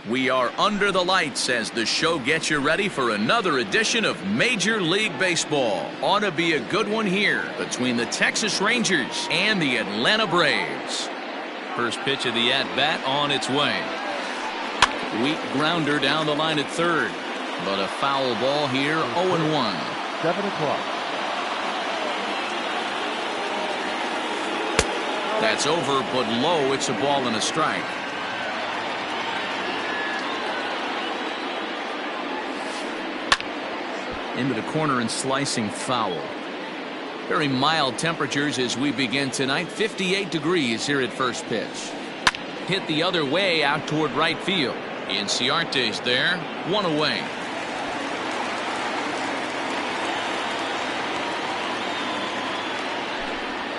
We are under the lights as the show gets you ready for another edition of Major League Baseball. Ought to be a good one here between the Texas Rangers and the Atlanta Braves. First pitch of the at-bat on its way. Weak grounder down the line at third, but a foul ball here, 0-1. 7 o'clock. That's over, but low. It's a ball and a strike. Into the corner and slicing foul. Very mild temperatures as we begin tonight. 58 degrees here at first pitch. Hit the other way out toward right field. Inciarte's there, one away.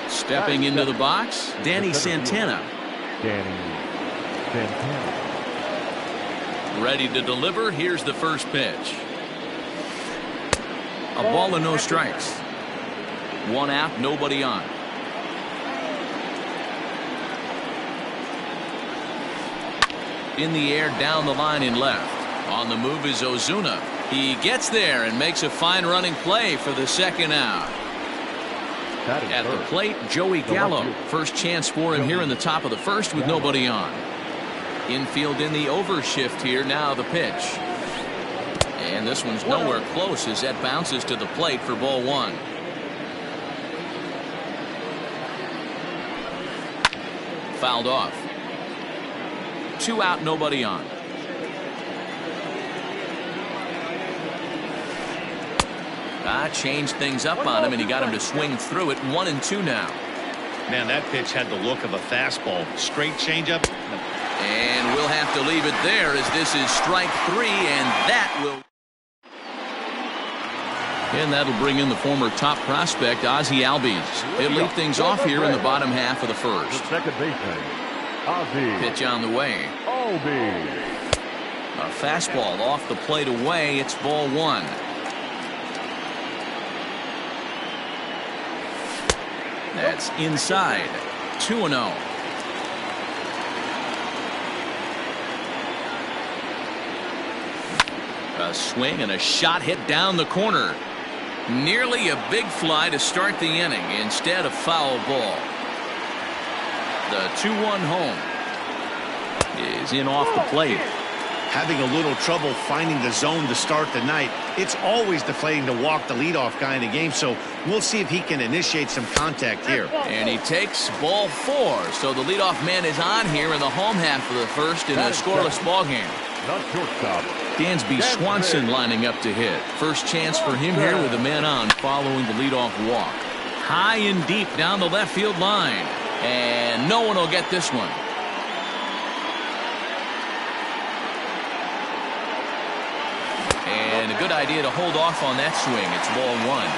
Stepping into the box, Danny Santana. Ready to deliver. Here's the first pitch. A ball and no strikes. One out, nobody on. In the air, down the line in left. On the move is Ozuna. He gets there and makes a fine running play for the second out. At the plate, Joey Gallo. First chance for him here in the top of the first with nobody on. Infield in the overshift here. Now the pitch. And this one's nowhere close as that bounces to the plate for ball one. Fouled off. 2 out, nobody on. Changed things up on him, and he got him to swing through it. 1-2 now. Man, that pitch had the look of a fastball. Straight changeup. And we'll have to leave it there as this is strike 3, and that will. And that'll bring in the former top prospect, Ozzie Albies. He'll lead things off here in the bottom half of the first. Second baseman, Ozzie. Pitch on the way. Albies. A fastball off the plate away. It's ball one. That's inside. 2-0. A swing and a shot hit down the corner. Nearly a big fly to start the inning. Instead, a foul ball. The 2-1 home is in off the plate. Having a little trouble finding the zone to start the night. It's always deflating to walk the leadoff guy in the game, so we'll see if he can initiate some contact here. And he takes ball 4, so the leadoff man is on here in the home half of the first in a scoreless ball game. Not shortstop. Dansby Swanson lining up to hit. First chance for him here with a man on following the leadoff walk. High and deep down the left field line. And no one will get this one. And a good idea to hold off on that swing. It's ball one.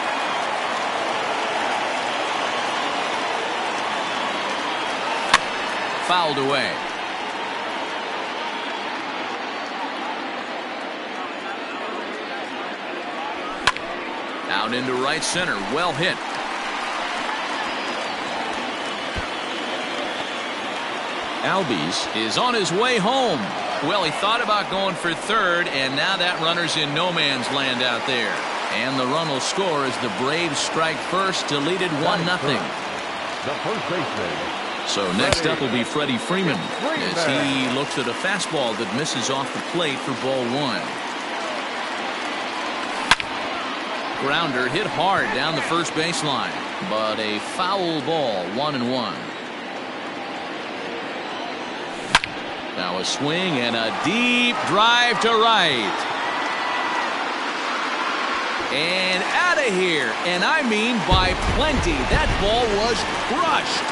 Fouled away. Out into right center. Well hit. Albies is on his way home. Well, he thought about going for third, and now that runner's in no man's land out there. And the run will score as the Braves strike first to lead it 1-0. The first baseman. So next up will be Freddie Freeman as he looks at a fastball that misses off the plate for ball one. Grounder hit hard down the first baseline, but a foul ball. 1-1. Now a swing and a deep drive to right. And out of here. And I mean by plenty. That ball was crushed.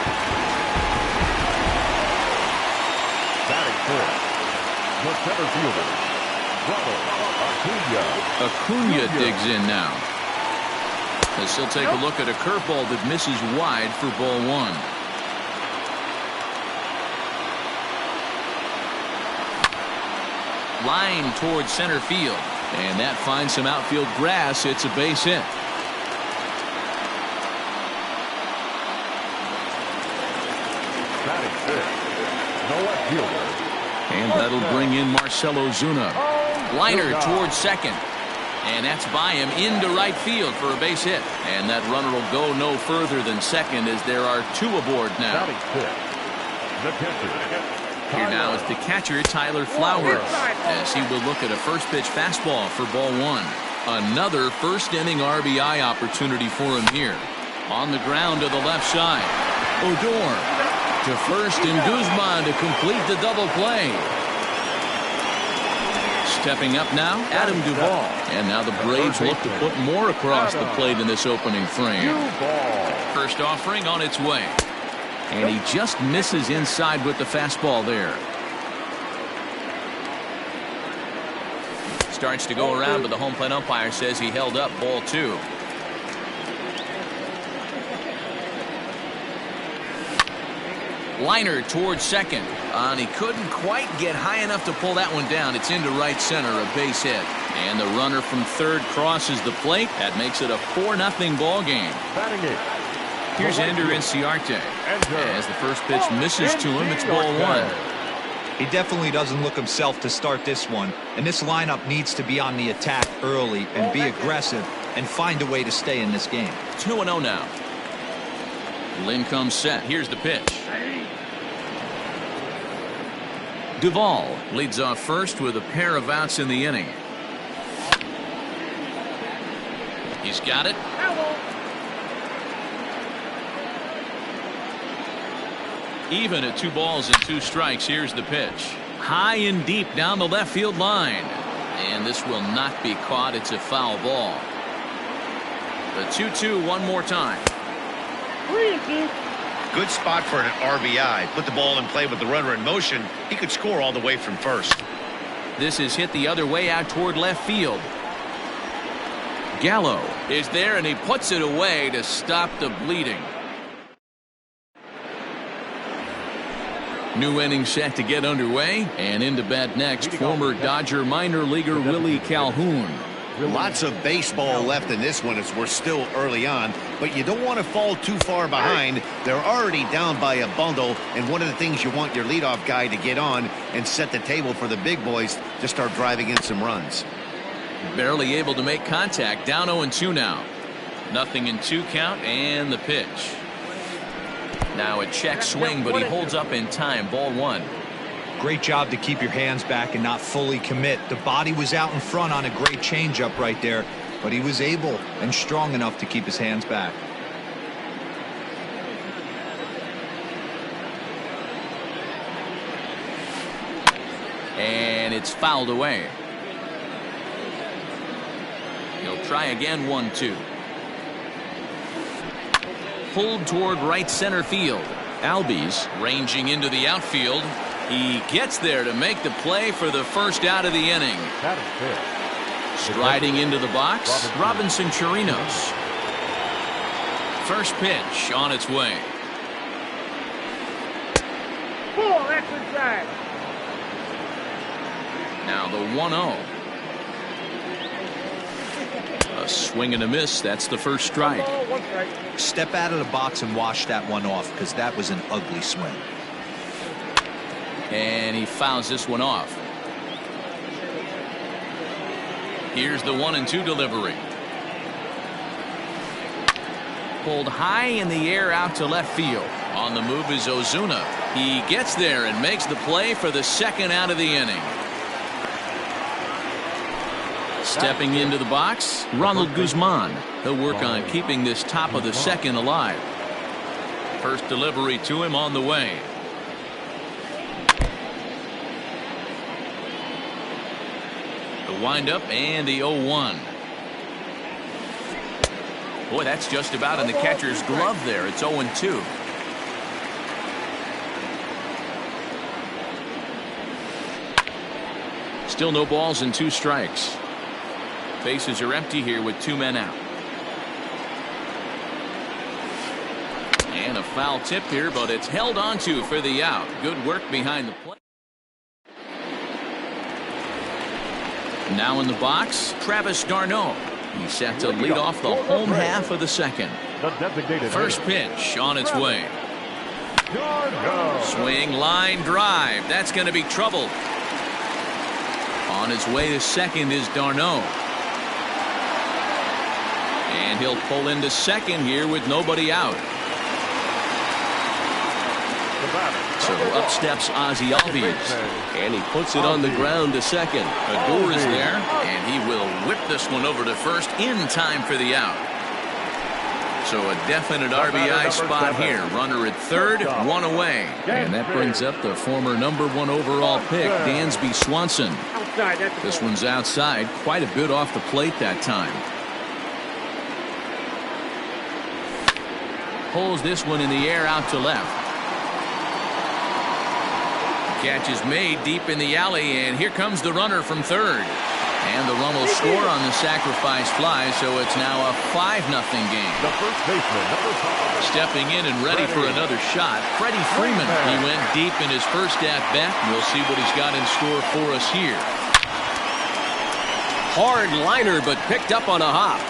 Batting fourth, the center fielder, Ronald Acuna. Acuna digs in now. As he'll take a look at a curveball that misses wide for ball one. Line towards center field, and that finds some outfield grass. It's a base hit. Batting fifth, no left fielder. And that'll bring in Marcell Ozuna. Liner towards second. And that's by him into right field for a base hit. And that runner will go no further than second as there are two aboard now. Here now is the catcher, Tyler Flowers, as he will look at a first pitch fastball for ball one. Another first inning RBI opportunity for him here. On the ground to the left side. Odor to first and Guzman to complete the double play. Stepping up now, Adam Duvall. And now the Braves look to put more across the plate in this opening frame. First offering on its way. And he just misses inside with the fastball there. Starts to go around, but the home plate umpire says he held up ball two. Liner towards second. And he couldn't quite get high enough to pull that one down. It's into right center, a base hit. And the runner from third crosses the plate. That makes it a 4-0 ball game. Here's Ender Inciarte. As the first pitch misses to him, it's ball one. He definitely doesn't look himself to start this one. And this lineup needs to be on the attack early and be aggressive and find a way to stay in this game. 2-0 now. Lynn comes set. Here's the pitch. Duvall leads off first with a pair of outs in the inning. He's got it. Even at 2 balls and 2 strikes. Here's the pitch. High and deep down the left field line. And this will not be caught. It's a foul ball. The 2-2 one more time. Good spot for an RBI. Put the ball in play with the runner in motion. He could score all the way from first. This is hit the other way out toward left field. Gallo is there and he puts it away to stop the bleeding. New inning set to get underway, and into bat next, former Dodger minor leaguer Willie Calhoun. Lots of baseball left in this one as we're still early on, but you don't want to fall too far behind. They're already down by a bundle, and one of the things you want your leadoff guy to get on and set the table for the big boys to start driving in some runs. Barely able to make contact. Down 0-2 now. 0-2 count, and the pitch. Now a check swing, but he holds up in time. Ball one. Great job to keep your hands back and not fully commit. The body was out in front on a great changeup right there, but he was able and strong enough to keep his hands back. And it's fouled away. He'll try again. 1-2. Pulled toward right center field. Albies ranging into the outfield. He gets there to make the play for the first out of the inning. Striding into the box, Robinson Chirinos. First pitch on its way. Now the 1-0. A swing and a miss. That's the first strike. Step out of the box and wash that one off, because that was an ugly swing. And he fouls this one off. Here's the 1-2 delivery. Pulled high in the air out to left field. On the move is Ozuna. He gets there and makes the play for the second out of the inning. Stepping into the box, Ronald Guzman. He'll work on keeping this top of the second alive. First delivery to him on the way. The windup and the 0-1. Boy, that's just about in the catcher's glove there. It's 0-2. Still no balls and 2 strikes. Bases are empty here with 2 men out. And a foul tip here, but it's held onto for the out. Good work behind the plate. Now in the box, Travis d'Arnaud. He's set to lead off the home half of the second. First pitch on its way. Swing, line drive. That's going to be trouble. On his way to second is Darno. And he'll pull into second here with nobody out. So up steps Ozzie Albies, and he puts it on the ground to second. Odor is there, and he will whip this one over to first in time for the out. So a definite RBI spot here. Runner at third, one away. And that brings up the former #1 overall pick, Dansby Swanson. This one's outside, quite a bit off the plate that time. Pulls this one in the air out to left. Catch is made deep in the alley, and here comes the runner from third. And the run will score on the sacrifice fly, so it's now a 5-0 game. The first baseman, #5. Stepping in and ready for another shot, Freddie Freeman. He went deep in his first at-bat. We'll see what he's got in store for us here. Hard liner, but picked up on a hop.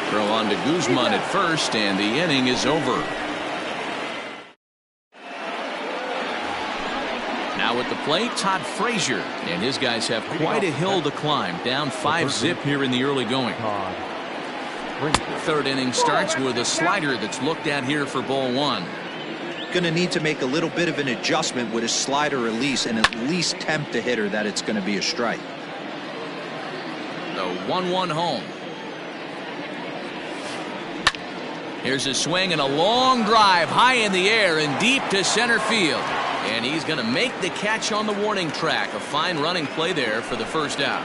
Throw on to Guzman at first, and the inning is over. Now at the plate, Todd Frazier, and his guys have quite a hill to climb, down 5-0 here in the early going. Third inning starts with a slider that's looked at here for ball one. Going to need to make a little bit of an adjustment with his slider release and at least tempt the hitter that it's going to be a strike. The 1-1 home. Here's a swing and a long drive high in the air and deep to center field. And he's going to make the catch on the warning track. A fine running play there for the first out.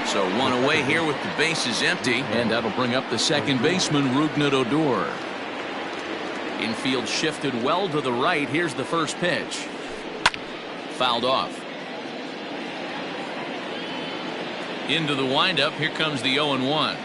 So one away here with the bases empty. And that'll bring up the second baseman, Rougned Odor. Infield shifted well to the right. Here's the first pitch. Fouled off. Into the windup. Here comes the 0-1.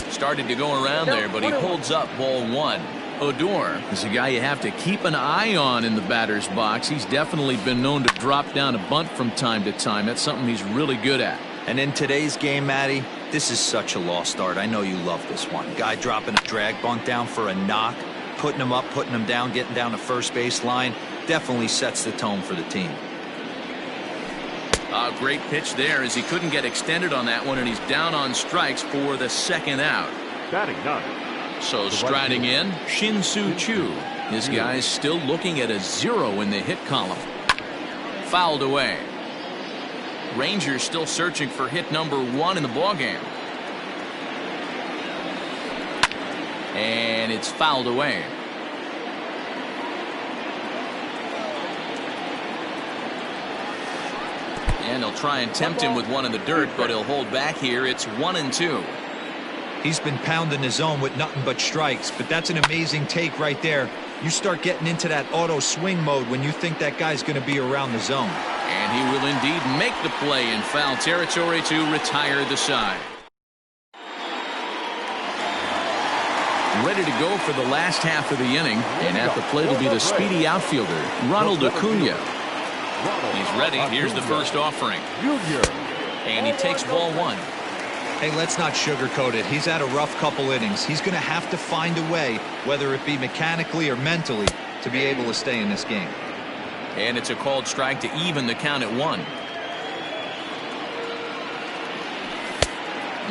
Started to go around there, but he holds up ball one. Odor is a guy you have to keep an eye on in the batter's box. He's definitely been known to drop down a bunt from time to time. That's something he's really good at. And in today's game, Matty, this is such a lost art. I know you love this one. Guy dropping a drag bunt down for a knock, putting him up, putting him down, getting down the first base line. Definitely sets the tone for the team. A great pitch there as he couldn't get extended on that one, and he's down on strikes for the second out. Batting none. So striding in, Shin-Soo Choo. His guys still looking at a 0 in the hit column. Fouled away. Rangers still searching for hit #1 in the ballgame. And it's fouled away. And they'll try and tempt him with one in the dirt, but he'll hold back here. It's 1-2. He's been pounding the zone with nothing but strikes, but that's an amazing take right there. You start getting into that auto swing mode when you think that guy's going to be around the zone. And he will indeed make the play in foul territory to retire the side. Ready to go for the last half of the inning, and at the plate will be the speedy outfielder, Ronald Acuna. He's ready. Here's the first offering. And he takes ball one. Hey, let's not sugarcoat it. He's had a rough couple innings. He's going to have to find a way, whether it be mechanically or mentally, to be able to stay in this game. And it's a called strike to even the count at 1.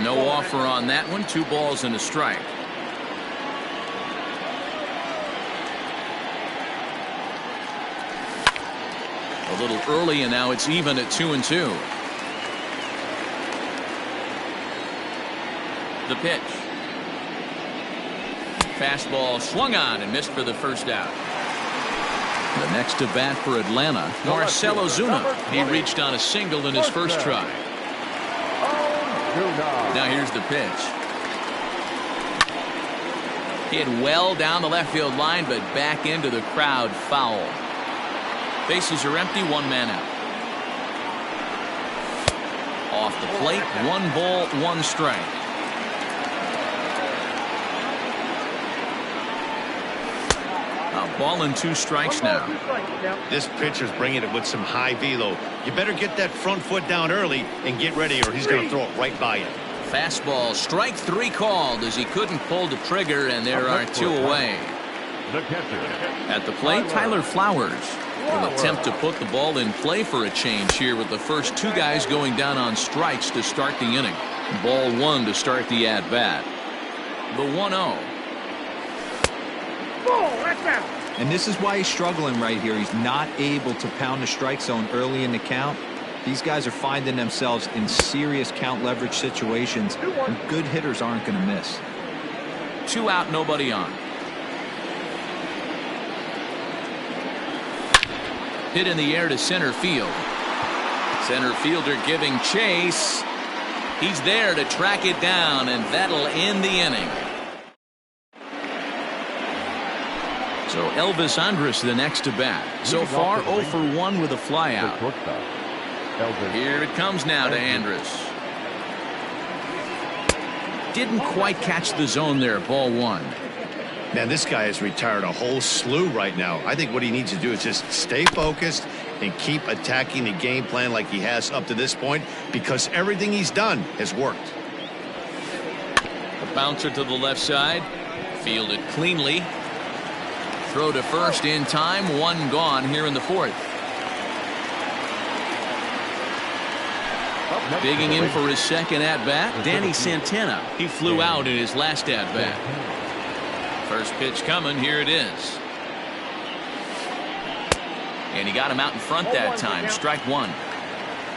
No offer on that one. 2 balls and a strike. A little early, and now it's even at 2-2. The pitch. Fastball swung on and missed for the first out. The next to bat for Atlanta, Marcell Ozuna. He reached on a single in his first try. Now here's the pitch. Hit well down the left field line, but back into the crowd foul. Bases are empty, 1 man out. Off the plate, 1 ball, 1 strike. A ball and 2 strikes now. This pitcher's bringing it with some high velo. You better get that front foot down early and get ready, or he's going to throw it right by you. Fastball, strike 3 called as he couldn't pull the trigger, and there are 2 away. the catcher. At the plate, Tyler Flowers will attempt to put the ball in play for a change here with the first two guys going down on strikes to start the inning. Ball one to start the at-bat. The 1-0. And this is why he's struggling right here. He's not able to pound the strike zone early in the count. These guys are finding themselves in serious count leverage situations, and good hitters aren't going to miss. 2 out, nobody on. Hit in the air to center field. Center fielder giving chase. He's there to track it down, and that'll end the inning. So Elvis Andrus the next to bat. So far 0 for 1 with a flyout. Here it comes now to Andrus. Didn't quite catch the zone there. Ball 1. Man, this guy has retired a whole slew right now. I think what he needs to do is just stay focused and keep attacking the game plan like he has up to this point, because everything he's done has worked. A bouncer to the left side. Fielded cleanly. Throw to first in time. 1 gone here in the 4th. Digging in for his second at-bat, Danny Santana. He flew out in his last at-bat. First pitch coming. Here it is. And he got him out in front that time. Strike 1.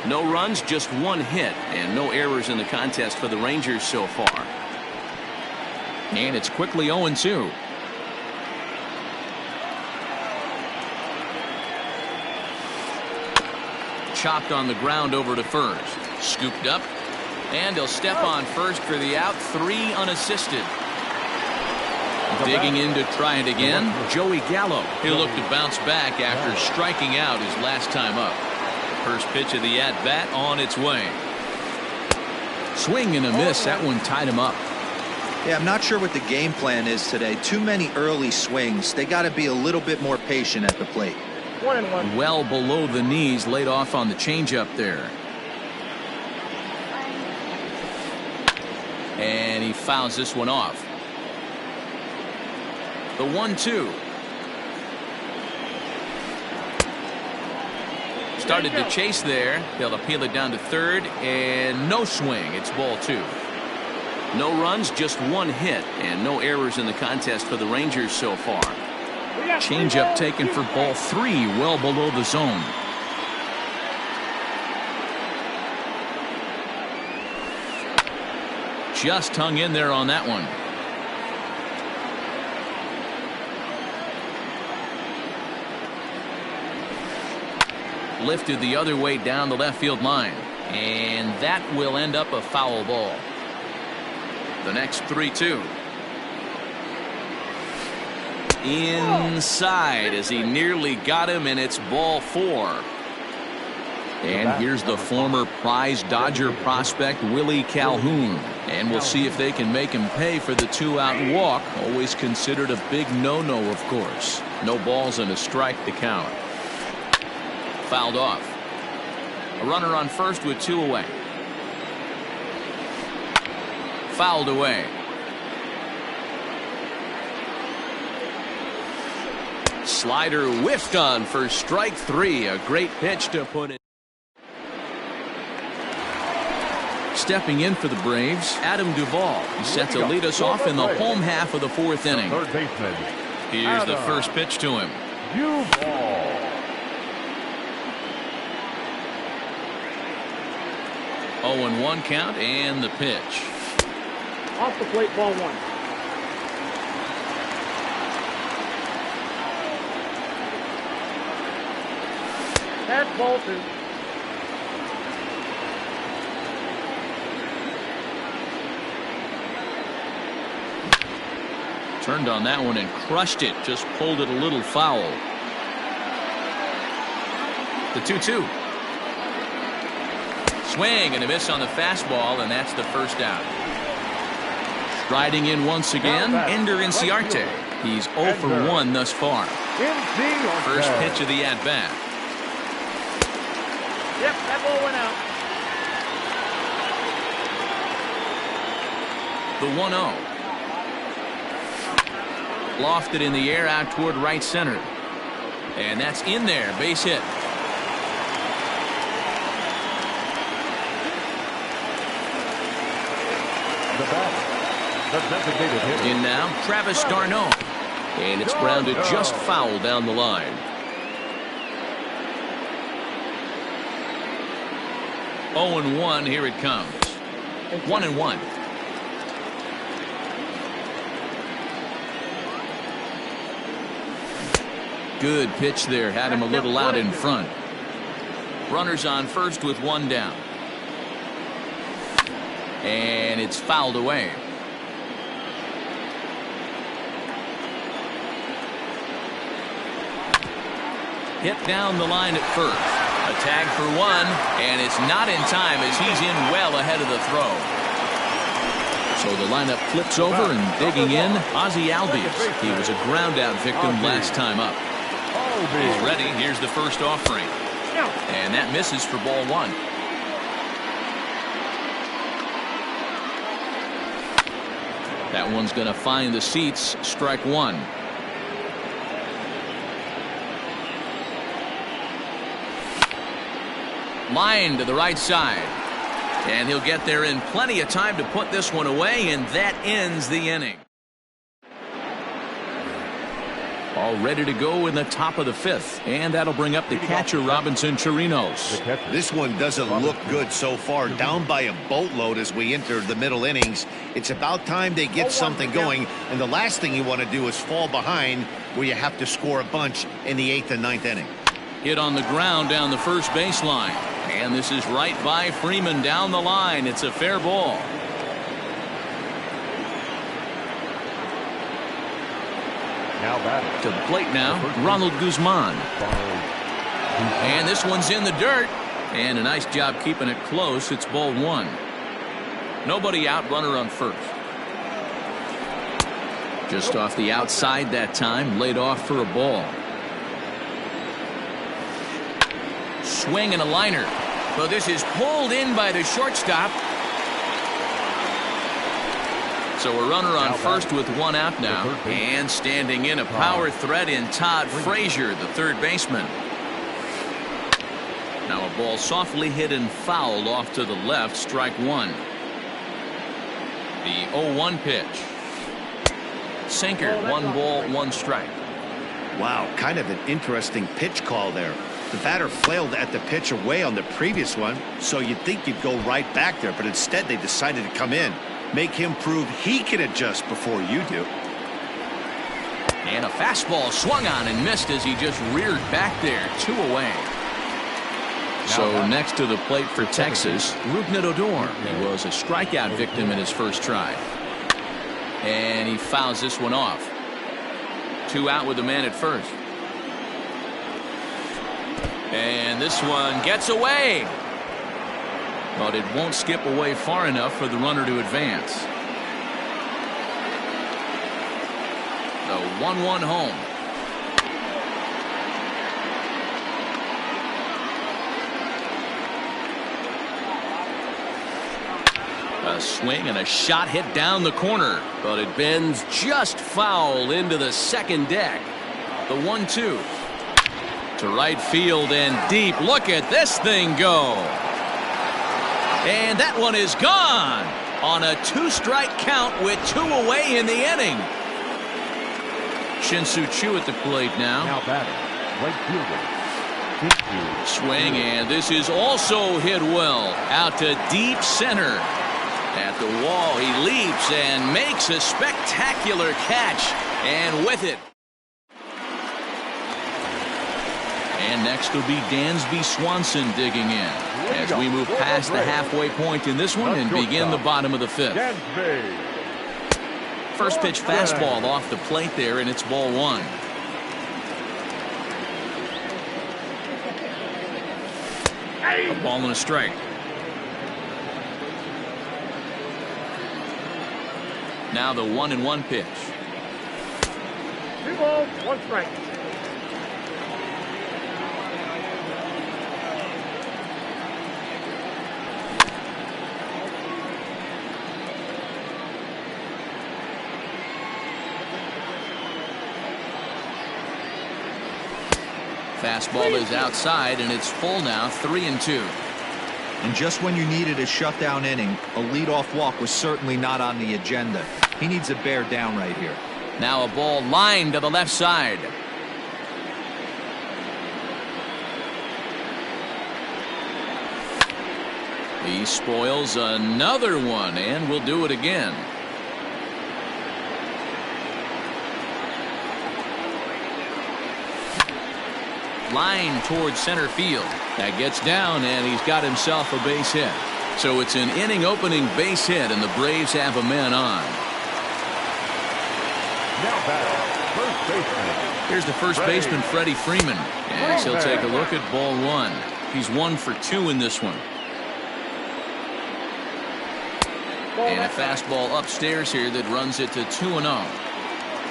No runs, just 1 hit, and no errors in the contest for the Rangers so far. And it's quickly 0-2. Chopped on the ground over to first. Scooped up, and he'll step on first for the out. 3 unassisted. Digging in to try it again, Joey Gallo. He'll look to bounce back after striking out his last time up. First pitch of the at-bat on its way. Swing and a miss. That one tied him up. Yeah, I'm not sure what the game plan is today. Too many early swings. They got to be a little bit more patient at the plate. Well below the knees, laid off on the changeup there. And he fouls this one off. The 1-2. Started to chase there. They'll appeal it down to third, and no swing. It's ball 2. No runs, just 1 hit, and no errors in the contest for the Rangers so far. Changeup taken for ball 3, well below the zone. Just hung in there on that one. Lifted the other way down the left field line, and that will end up a foul ball. The next 3-2. Inside as he nearly got him, and it's ball 4. And here's the former prize Dodger prospect Willie Calhoun, and we'll see if they can make him pay for the 2-out walk. Always considered a big no-no, of course. No balls and a strike to count. Fouled off. A runner on first with 2 away. Fouled away. Slider whiffed on for strike 3. A great pitch to put it. Stepping in for the Braves, Adam Duvall. He's set to lead us off in the home half of the 4th inning. Third baseman. Here's the first pitch to him. Duvall. 0-1 count, and the pitch. Off the plate, ball 1. That's ball 2. Turned on that one and crushed it. Just pulled it a little foul. The 2-2. Swing and a miss on the fastball, and that's the first out. Striding in once again, Ender Inciarte. He's 0 for 1 thus far. First pitch of the at-bat. Yep, that ball went out. The 1-0. Lofted in the air out toward right center. And that's in there. Base hit. The batter, the designated hitter. In now, Travis d'Arnaud. And it's grounded just foul down the line. 0-1. Here it comes. 1-1. Good pitch there. Had him a little out in front. Runners on first with one down. And it's fouled away. Hit down the line at first. A tag for one, and it's not in time as he's in well ahead of the throw. So the lineup flips over and digging in, Ozzie Albies. He was a ground out victim last time up. He's ready. Here's the first offering. And that misses for ball one. That one's going to find the seats. Strike one. Line to the right side. And he'll get there in plenty of time to put this one away, and that ends the inning. All ready to go in the top of the fifth, and that'll bring up the catcher, Robinson Chirinos. This one doesn't look good so far. Down by a boatload as we enter the middle innings. It's about time they get something going, and the last thing you want to do is fall behind where you have to score a bunch in the 8th and 9th inning. Hit on the ground down the first baseline. And this is right by Freeman down the line. It's a fair ball. Now batting. To the plate now, Ronald Guzman. And this one's in the dirt. And a nice job keeping it close. It's ball one. Nobody out, runner on first. Just off the outside that time, laid off for a ball. Swing and a liner. Well, this is pulled in by the shortstop. So a runner on first with one out now. And standing in a power threat in Todd Frazier, the third baseman. Now a ball softly hit and fouled off to the left. Strike one. The 0-1 pitch. Sinker. 1 ball, 1 strike. Wow, kind of an interesting pitch call there. The batter flailed at the pitch away on the previous one, so you'd think you'd go right back there, but instead they decided to come in. Make him prove he can adjust before you do. And a fastball swung on and missed as he just reared back there. 2 away. So next to the plate for Texas, Rougned Odor. He was a strikeout victim in his first try. And he fouls this one off. 2 out with the man at first. And this one gets away. But it won't skip away far enough for the runner to advance. The 1-1 home. A swing and a shot hit down the corner. But it bends just foul into the second deck. The 1-2. To right field and deep. Look at this thing go. And that one is gone on a 2-strike count with 2 away in the inning. Shin-Soo Choo at the plate now. Now batting, right fielder. Swing, and this is also hit well out to deep center. At the wall, he leaps and makes a spectacular catch. And with it. And next will be Dansby Swanson digging in as we move past the halfway point in this one and begin the bottom of the fifth. First pitch fastball off the plate there, and it's ball one. A ball and a strike. Now the 1-1 pitch. 2 balls, 1 strike. Fastball is outside, and it's full now, 3-2. And just when you needed a shutdown inning, a leadoff walk was certainly not on the agenda. He needs a bear down right here. Now a ball lined to the left side. He spoils another one, and will do it again. Line towards center field. That gets down, and he's got himself a base hit. So it's an inning-opening base hit, and the Braves have a man on. Now batting, first baseman. Here's the first baseman, Freddie Freeman. Yes, he'll take a look at ball one. He's 1 for 2 in this one. And a fastball upstairs here that runs it to 2-0.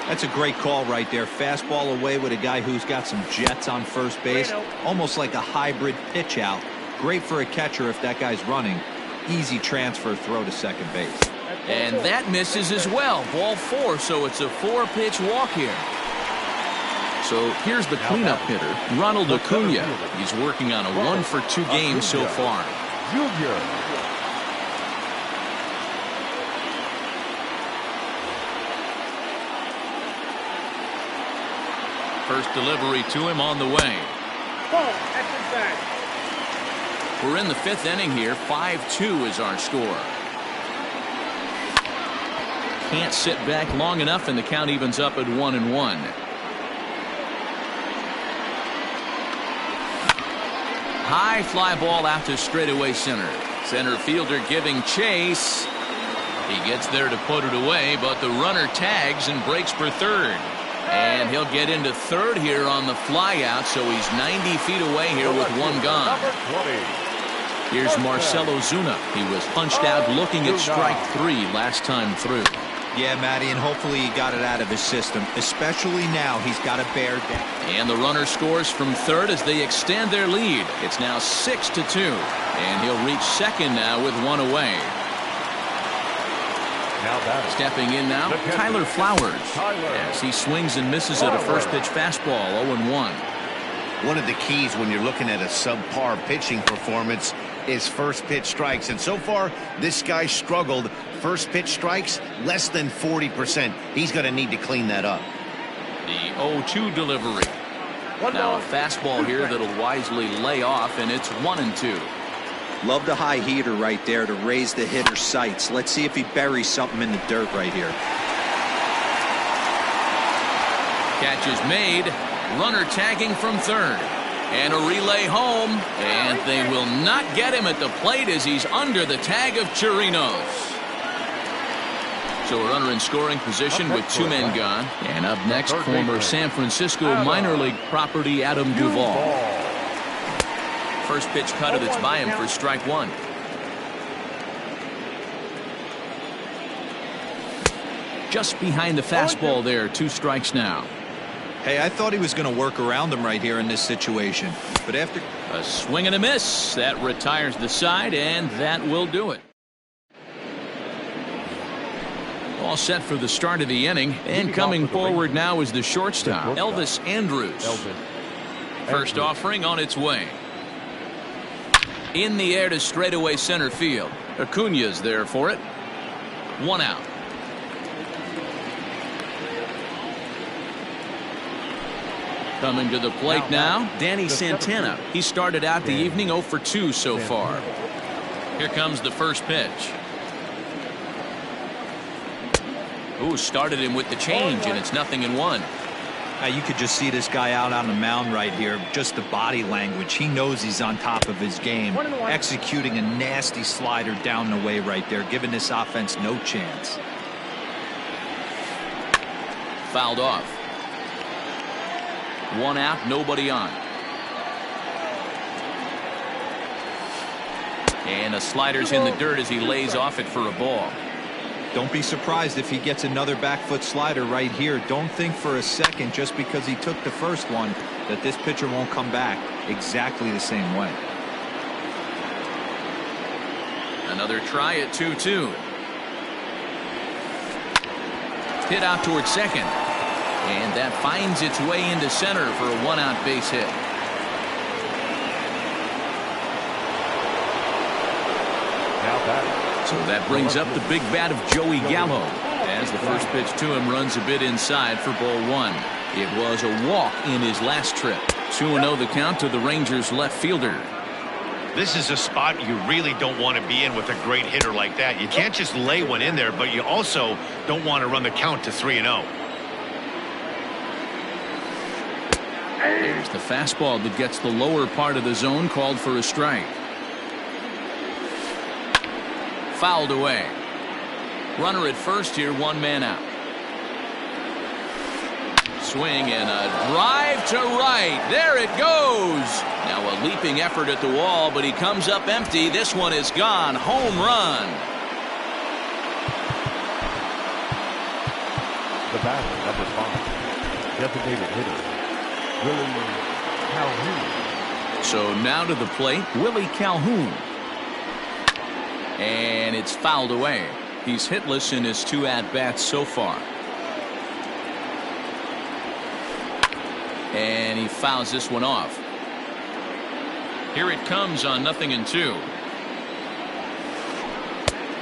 That's a great call right there. Fastball away with a guy who's got some jets on first base. Almost like a hybrid pitch out. Great for a catcher if that guy's running. Easy transfer throw to second base. And that misses as well. Ball 4, so it's a 4-pitch walk here. So here's the cleanup hitter, Ronald Acuna. He's working on a 1 for 2 game so far. Junior. First delivery to him on the way. We're in the 5th inning here. 5-2 is our score. Can't sit back long enough, and the count evens up at 1-1. High fly ball out to straightaway center. Center fielder giving chase. He gets there to put it away, but the runner tags and breaks for third. And he'll get into third here on the fly out, so he's 90 feet away here with 1 gone. Here's Marcell Ozuna. He was punched out looking at strike 3 last time through. Yeah, Matty, and hopefully he got it out of his system, especially now he's got a bear down. And the runner scores from third as they extend their lead. It's now 6-2, and he'll reach second now with 1 away. Stepping in now, Tyler Flowers. As he swings and misses at a first pitch fastball, 0-1. One of the keys when you're looking at a subpar pitching performance is first pitch strikes. And so far, this guy struggled. First pitch strikes, less than 40%. He's going to need to clean that up. The 0-2 delivery. Now a fastball here that'll wisely lay off, and it's 1-2. Love the high heater right there to raise the hitter's sights. Let's see if he buries something in the dirt right here. Catch is made. Runner tagging from third. And a relay home. And they will not get him at the plate as he's under the tag of Chirinos. So a runner in scoring position with 2 men gone. And up next, former San Francisco minor league property Adam Duvall. First pitch cutter that's by him for strike 1. Just behind the fastball there. 2 strikes now. Hey, I thought he was going to work around him right here in this situation. But after a swing and a miss, that retires the side, and that will do it. All set for the start of the inning. And coming forward now is the shortstop, Elvis Andrus. First offering on its way. In the air to straightaway center field. Acuna's there for it. 1 out. Coming to the plate now, Danny Santana. He started out the evening 0 for 2 so far. Here comes the first pitch. Ooh, started him with the change, and it's 0-1. Now you could just see this guy out on the mound right here. Just the body language. He knows he's on top of his game. Executing a nasty slider down the way right there, giving this offense no chance. Fouled off. 1 out, nobody on. And a slider's in the dirt as he lays off it for a ball. Don't be surprised if he gets another back foot slider right here. Don't think for a second, just because he took the first one, that this pitcher won't come back exactly the same way. Another try at 2-2. Hit out towards second. And that finds its way into center for a 1-out base hit. So that brings up the big bat of Joey Gallo, as the first pitch to him runs a bit inside for ball one. It was a walk in his last trip. 2-0 the count to the Rangers left fielder. This is a spot you really don't want to be in with a great hitter like that. You can't just lay one in there, but you also don't want to run the count to 3-0. There's the fastball that gets the lower part of the zone, called for a strike. Fouled away. Runner at first here, one man out. Swing and a drive to right. There it goes. Now a leaping effort at the wall, but he comes up empty. This one is gone. Home run. The batter, number 5. Designated hitter, Willie Calhoun. So now to the plate, Willie Calhoun. And it's fouled away. He's hitless in his 2 at-bats so far. And he fouls this one off. Here it comes on 0-2.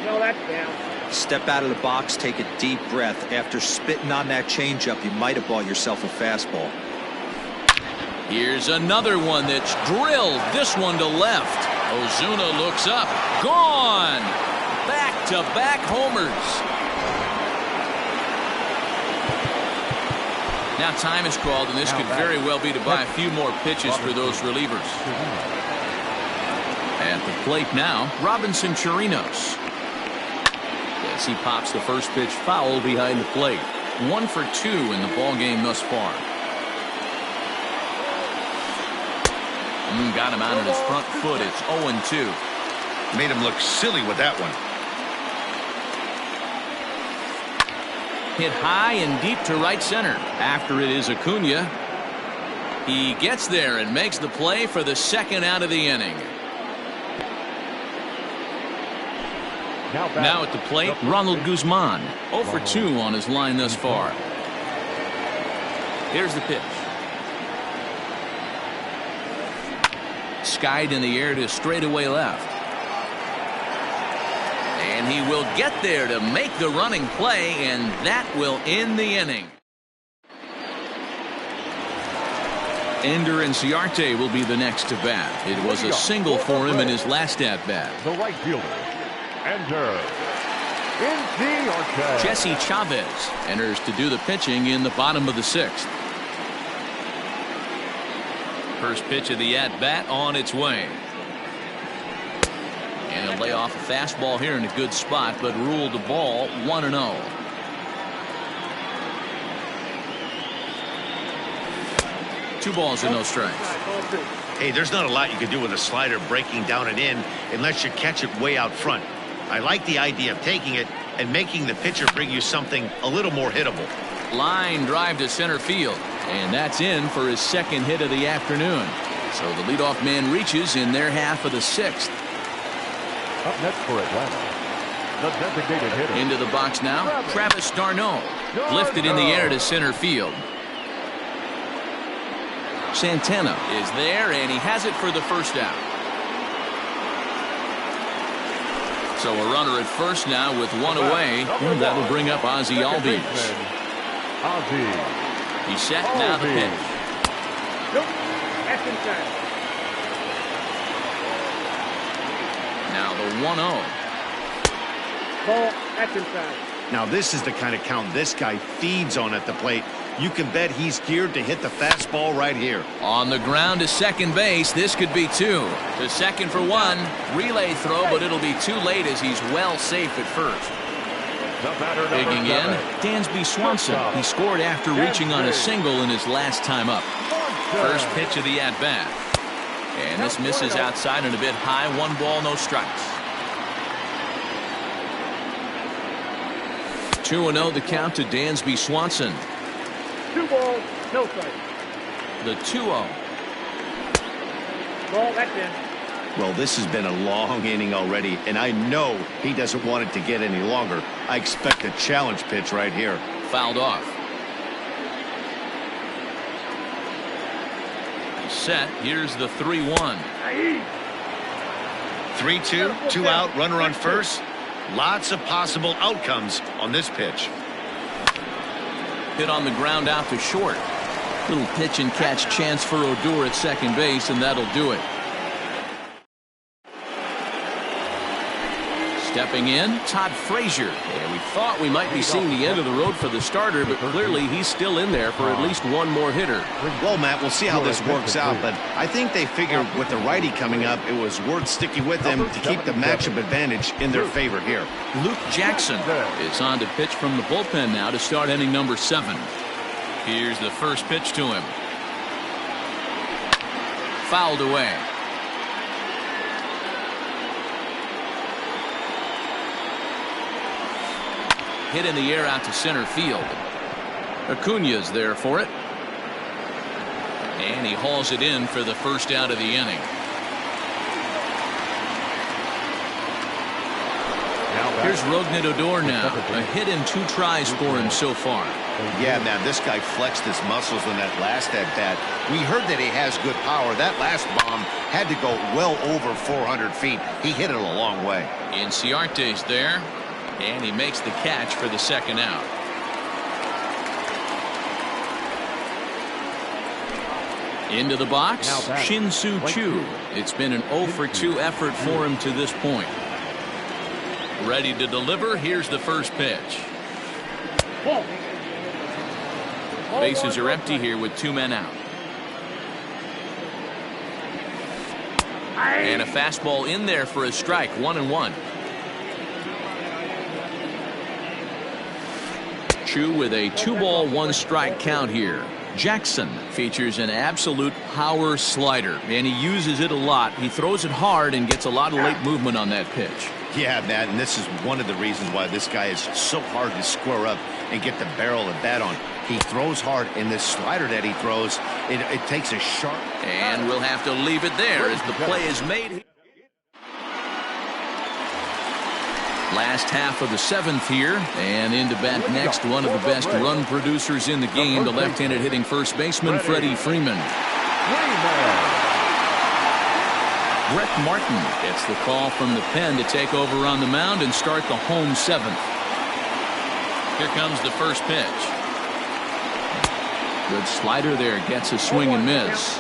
No, that's down. Step out of the box, take a deep breath. After spitting on that changeup, you might have bought yourself a fastball. Here's another one that's drilled. This one to left. Ozuna looks up. Gone. Back-to-back homers. Now time is called, and this could very well be to buy a few more pitches for those relievers. At the plate now, Robinson Chirinos. As he pops the first pitch foul behind the plate. 1 for 2 in the ball game thus far. Got him out on his front foot. It's 0-2. Made him look silly with that one. Hit high and deep to right center. After it is Acuna. He gets there and makes the play for the second out of the inning. Now at the plate, Ronald Guzman. 0 for 2 on his line thus far. Here's the pitch. Skied in the air to straightaway left. And he will get there to make the running play, and that will end the inning. Ender Inciarte will be the next to bat. It was a single for him in his last at bat. The right fielder, Ender Inciarte. Jesse Chavez enters to do the pitching in the bottom of the 6th. First pitch of the at bat on its way. And he'll lay off a fastball here in a good spot, but ruled the ball 1-0. Two balls and no strikes. Hey, there's not a lot you can do with a slider breaking down and in unless you catch it way out front. I like the idea of taking it and making the pitcher bring you something a little more hittable. Line drive to center field, and that's in for his second hit of the afternoon. So the leadoff man reaches in their half of the 6th. Up next for Atlanta, the designated hitter. Into the box now, Travis d'Arnaud. Lifted in the air to center field. Santana is there, and he has it for the first out. So a runner at first now with one away. And that'll bring up Ozzie Albies. He's set, now the pitch. Nope, that's inside. Now the 1-0. Ball, that's inside. Now this is the kind of count this guy feeds on at the plate. You can bet he's geared to hit the fastball right here. On the ground to second base. This could be 2. To second for 1. Relay throw, but it'll be too late as he's well safe at first. Digging in, Dansby Swanson. He scored after reaching on a single in his last time up. First pitch of the at-bat. And this misses outside and a bit high. 1 ball, no strikes. 2-0 the count to Dansby Swanson. 2 balls, no strikes. The 2-0. Ball, that's in. Well, this has been a long inning already, and I know he doesn't want it to get any longer. I expect a challenge pitch right here. Fouled off. Set. Here's the 3-1. 3-2, 2 out, runner on first. Lots of possible outcomes on this pitch. Hit on the ground out to short. Little pitch and catch chance for Odor at second base, and that'll do it. Stepping in, Todd Frazier. And we thought we might be seeing the end of the road for the starter, but clearly he's still in there for at least one more hitter. Well, Matt, we'll see how this works out, but I think they figured with the righty coming up, it was worth sticking with them to keep the matchup advantage in their favor here. Luke Jackson is on to pitch from the bullpen now to start inning number 7. Here's the first pitch to him. Fouled away. Hit in the air out to center field. Acuna's there for it. And he hauls it in for the first out of the inning. Here's Rougned Odor now. A hit in 2 tries for him so far. Yeah, man, this guy flexed his muscles in that last at-bat. We heard that he has good power. That last bomb had to go well over 400 feet. He hit it a long way. Inciarte's there. And he makes the catch for the second out. Into the box, Shin-Soo Choo. It's been an 0 for 2 effort for him to this point. Ready to deliver. Here's the first pitch. Bases are empty here with 2 men out. And a fastball in there for a strike. 1-1. Choo with a 2-ball 1-strike count here. Jackson features an absolute power slider, and he uses it a lot. He throws it hard and gets a lot of late movement on that pitch. Yeah, Matt, and this is one of the reasons why this guy is so hard to square up and get the barrel of bat on. He throws hard, and this slider that he throws, it takes a sharp. And we'll have to leave it there as the play is made. Last half of the 7th here, and into bat next, one of the best run producers in the game, the left-handed hitting first baseman, Freddie Freeman. Brett Martin gets the call from the pen to take over on the mound and start the home 7th. Here comes the first pitch. Good slider there, gets a swing and miss.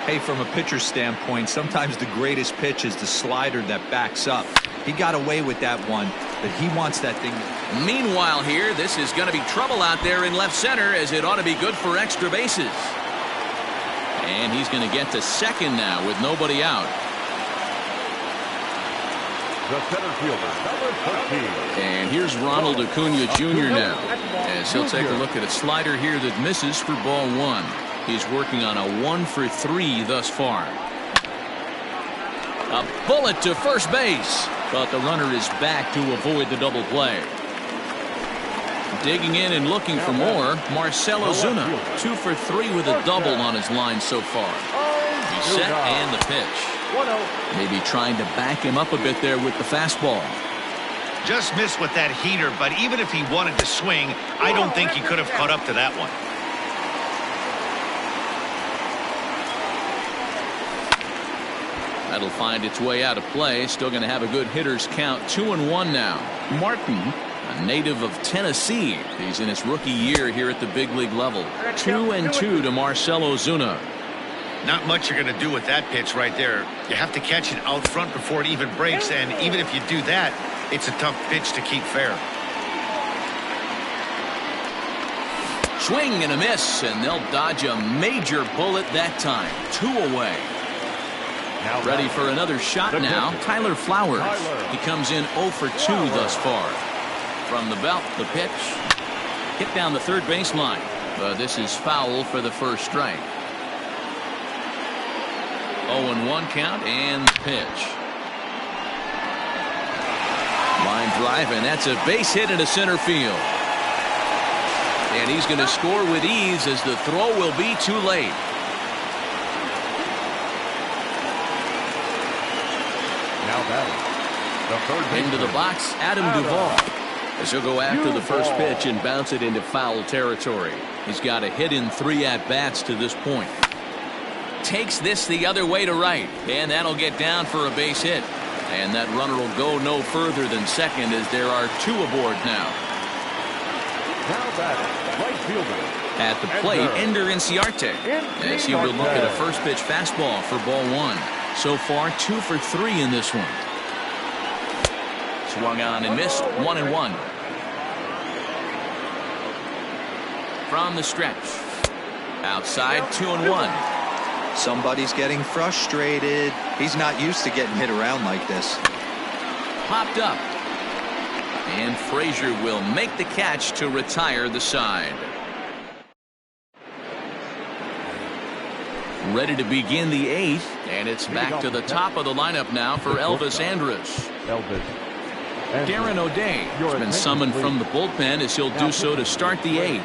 Hey, from a pitcher's standpoint, sometimes the greatest pitch is the slider that backs up. He got away with that one, but he wants that thing. Meanwhile here, this is going to be trouble out there in left center, as it ought to be good for extra bases. And he's going to get to second now with nobody out. The center fielder, number 13. And here's Ronald Acuna Jr. now, as he'll take a look at a slider here that misses for ball 1. He's working on a 1 for 3 thus far. A bullet to first base, but the runner is back to avoid the double play. Digging in and looking for more, Marcell Ozuna, 2 for 3 with a double on his line so far. He's set and the pitch. Maybe trying to back him up a bit there with the fastball. Just missed with that heater, but even if he wanted to swing, I don't think he could have caught up to that one. That'll find its way out of play. Still going to have a good hitter's count. 2-1 now. Martin, a native of Tennessee. He's in his rookie year here at the big league level. 2-2 to Marcell Ozuna. Not much you're going to do with that pitch right there. You have to catch it out front before it even breaks, and even if you do that, it's a tough pitch to keep fair. Swing and a miss, and they'll dodge a major bullet that time. 2 away. Now ready for another shot now. Tyler Flowers. He comes in 0 for 2 thus far. From the belt, the pitch. Hit down the third baseline. But this is foul for the first strike. 0-1 count and the pitch. Line drive, and that's a base hit into center field. And he's going to score with ease as the throw will be too late. Now batting. The third into the box, Adam Duvall. As he'll go after the first pitch and bounce it into foul territory. He's got a hit in 3 at-bats to this point. Takes this the other way to right, and that'll get down for a base hit. And that runner will go no further than second as there are 2 aboard now. Now batting, right fielder. At the plate, Ender Inciarte, as he will look at a first pitch fastball for ball 1. So far, 2 for 3 in this one. Swung on and missed, 1-1. From the stretch. Outside, 2-1. Somebody's getting frustrated. He's not used to getting hit around like this. Popped up. And Frazier will make the catch to retire the side. Ready to begin the 8th, and it's back to the top of the lineup now for Elvis Andrus. Darren O'Day has been summoned from the bullpen as he'll do so to start the 8th.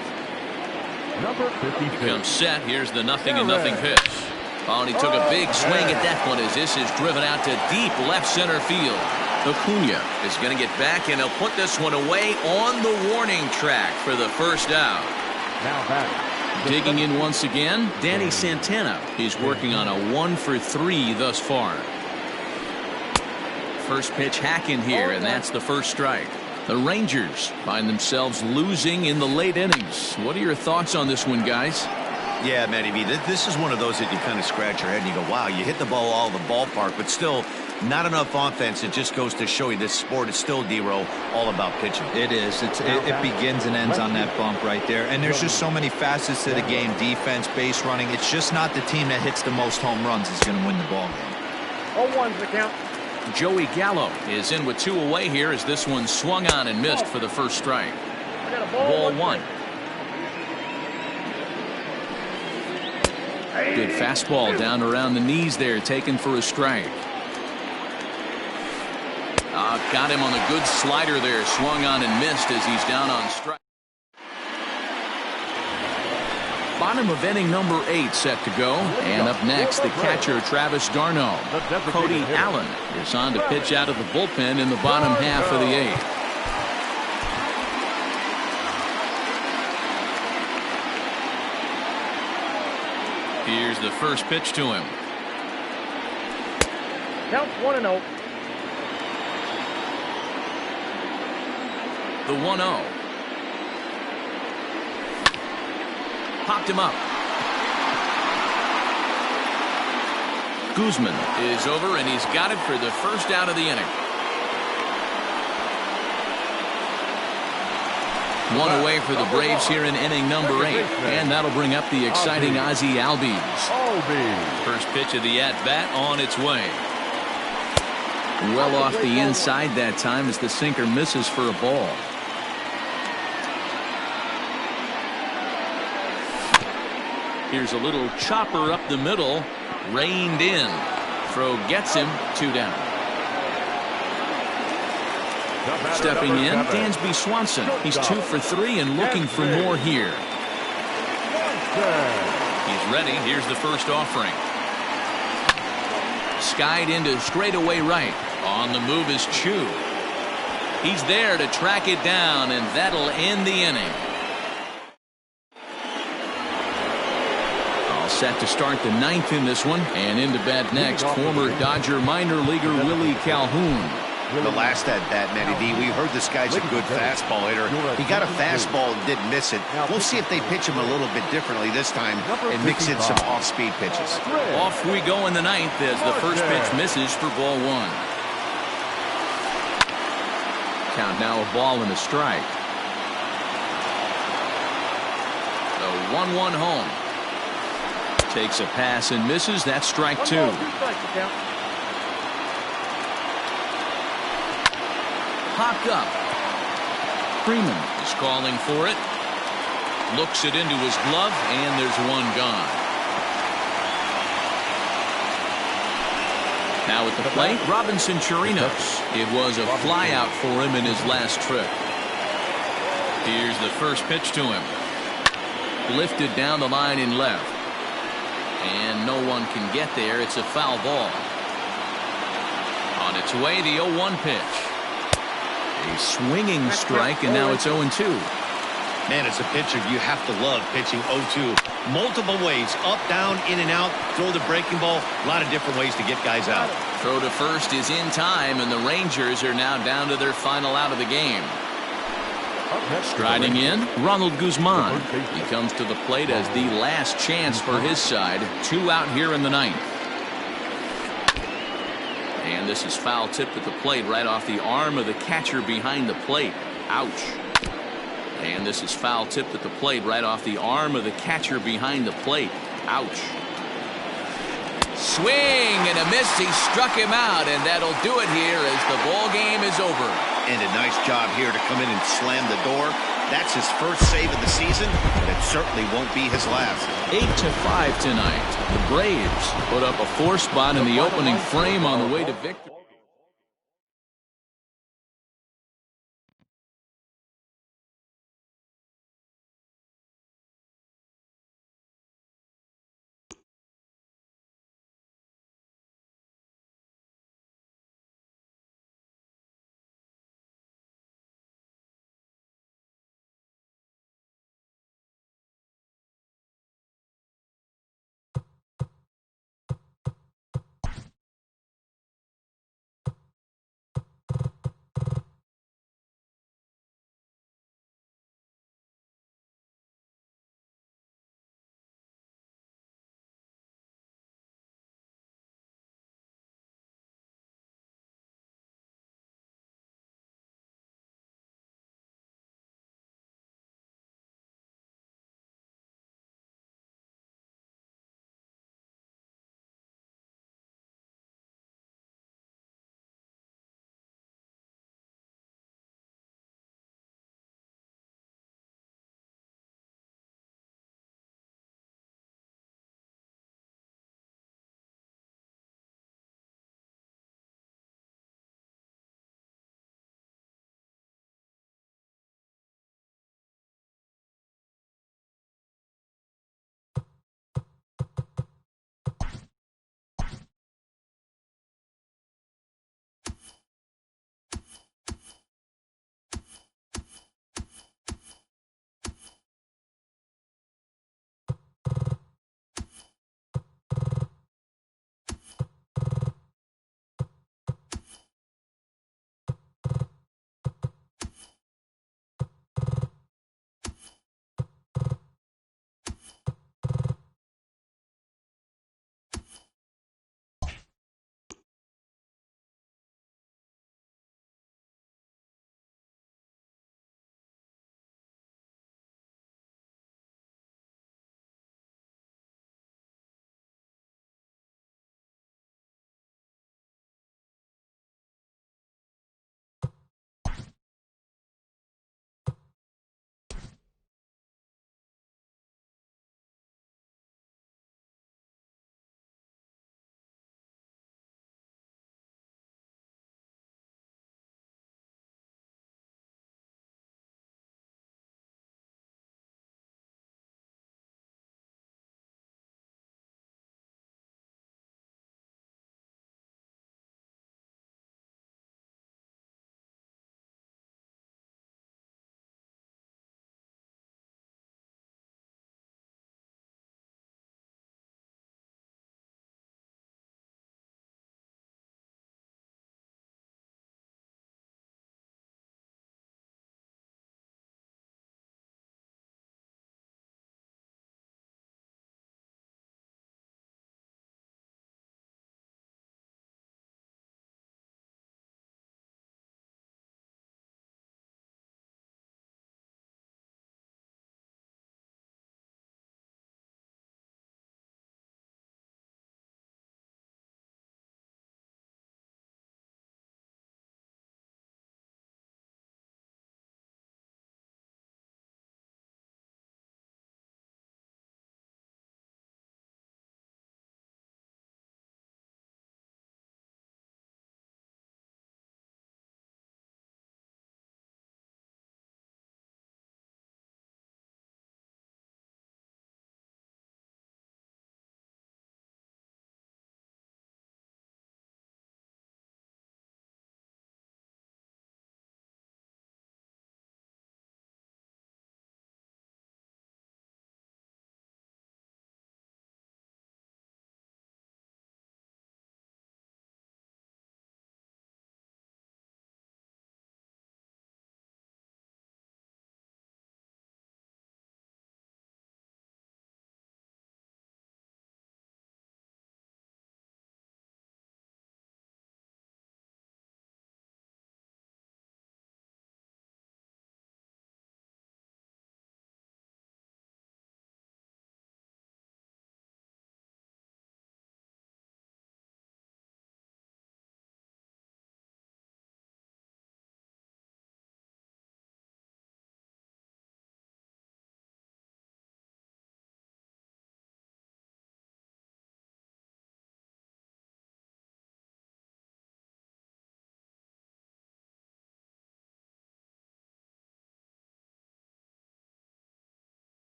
Number 56. Comes set. Here's the 0-0 pitch. Oh, and he took a big swing at that one as this is driven out to deep left center field. Acuna is going to get back, and he'll put this one away on the warning track for the first out. Now batting. Digging in once again, Danny Santana. He's working on a 1 for 3 thus far. First pitch hack in here, and that's the first strike. The Rangers find themselves losing in the late innings. What are your thoughts on this one, guys? Yeah, Matty V, this is one of those that you kind of scratch your head and you go, wow, you hit the ball all the ballpark, but still not enough offense. It just goes to show you this sport is still, D-Row, all about pitching. It is. It begins and ends on that bump right there. And there's just so many facets to the game. Defense, base running. It's just not the team that hits the most home runs is going to win the ball game. 0-1's the count. Joey Gallo is in with 2 away here as this one swung on and missed for the first strike. Ball 1. Good fastball down around the knees there, taken for a strike. Got him on a good slider there, swung on and missed as he's down on strike. Bottom of inning number 8 set to go, and up next the catcher Travis d'Arnaud. Cody Allen is on to pitch out of the bullpen in the bottom half of the 8th. Here's the first pitch to him. Count 1-0. The 1-0. Popped him up. Guzman is over, and he's got it for the first out of the inning. 1 away for the Braves here in inning number 8, and that'll bring up the exciting Ozzie Albies. First pitch of the at-bat on its way. Well off the inside that time as the sinker misses for a ball. Here's a little chopper up the middle, reined in. Throw gets him, 2 down. Stepping in, Dansby Swanson. He's 2 for 3 and looking for more here. He's ready. Here's the first offering. Skied into straightaway right. On the move is Chu. He's there to track it down, and that'll end the inning. All set to start the 9th in this one, and into bat next, former Dodger minor leaguer Willie Calhoun. The last at bat, Matty D, we heard this guy's a good fastball hitter. He got a fastball and didn't miss it. We'll see if they pitch him a little bit differently this time and mix in some off-speed pitches. Off we go in the 9th as the first pitch misses for ball 1. Count now a ball and a strike. The 1-1 home. Takes a pass and misses. That's strike 2. Popped up. Freeman is calling for it. Looks it into his glove, and there's 1 gone. Now at the plate, Robinson Chirinos. It was a flyout for him in his last trip. Here's the first pitch to him. Lifted down the line in left. And no one can get there. It's a foul ball. On its way, the 0-1 pitch. A swinging strike, and now it's 0-2. Man, as a pitcher, you have to love pitching 0-2. Multiple ways, up, down, in and out, throw the breaking ball. A lot of different ways to get guys out. Throw to first is in time, and the Rangers are now down to their final out of the game. Striding in, Ronald Guzman. He comes to the plate as the last chance for his side. 2 out here in the 9th. And this is foul tipped at the plate right off the arm of the catcher behind the plate. Ouch. And this is foul tipped at the plate right off the arm of the catcher behind the plate. Ouch. Swing and a miss. He struck him out, and that'll do it here as the ball game is over. And a nice job here to come in and slam the door. That's his first save of the season, but it certainly won't be his last. 8-5 tonight. The Braves put up a 4 spot in the opening frame on the way to victory.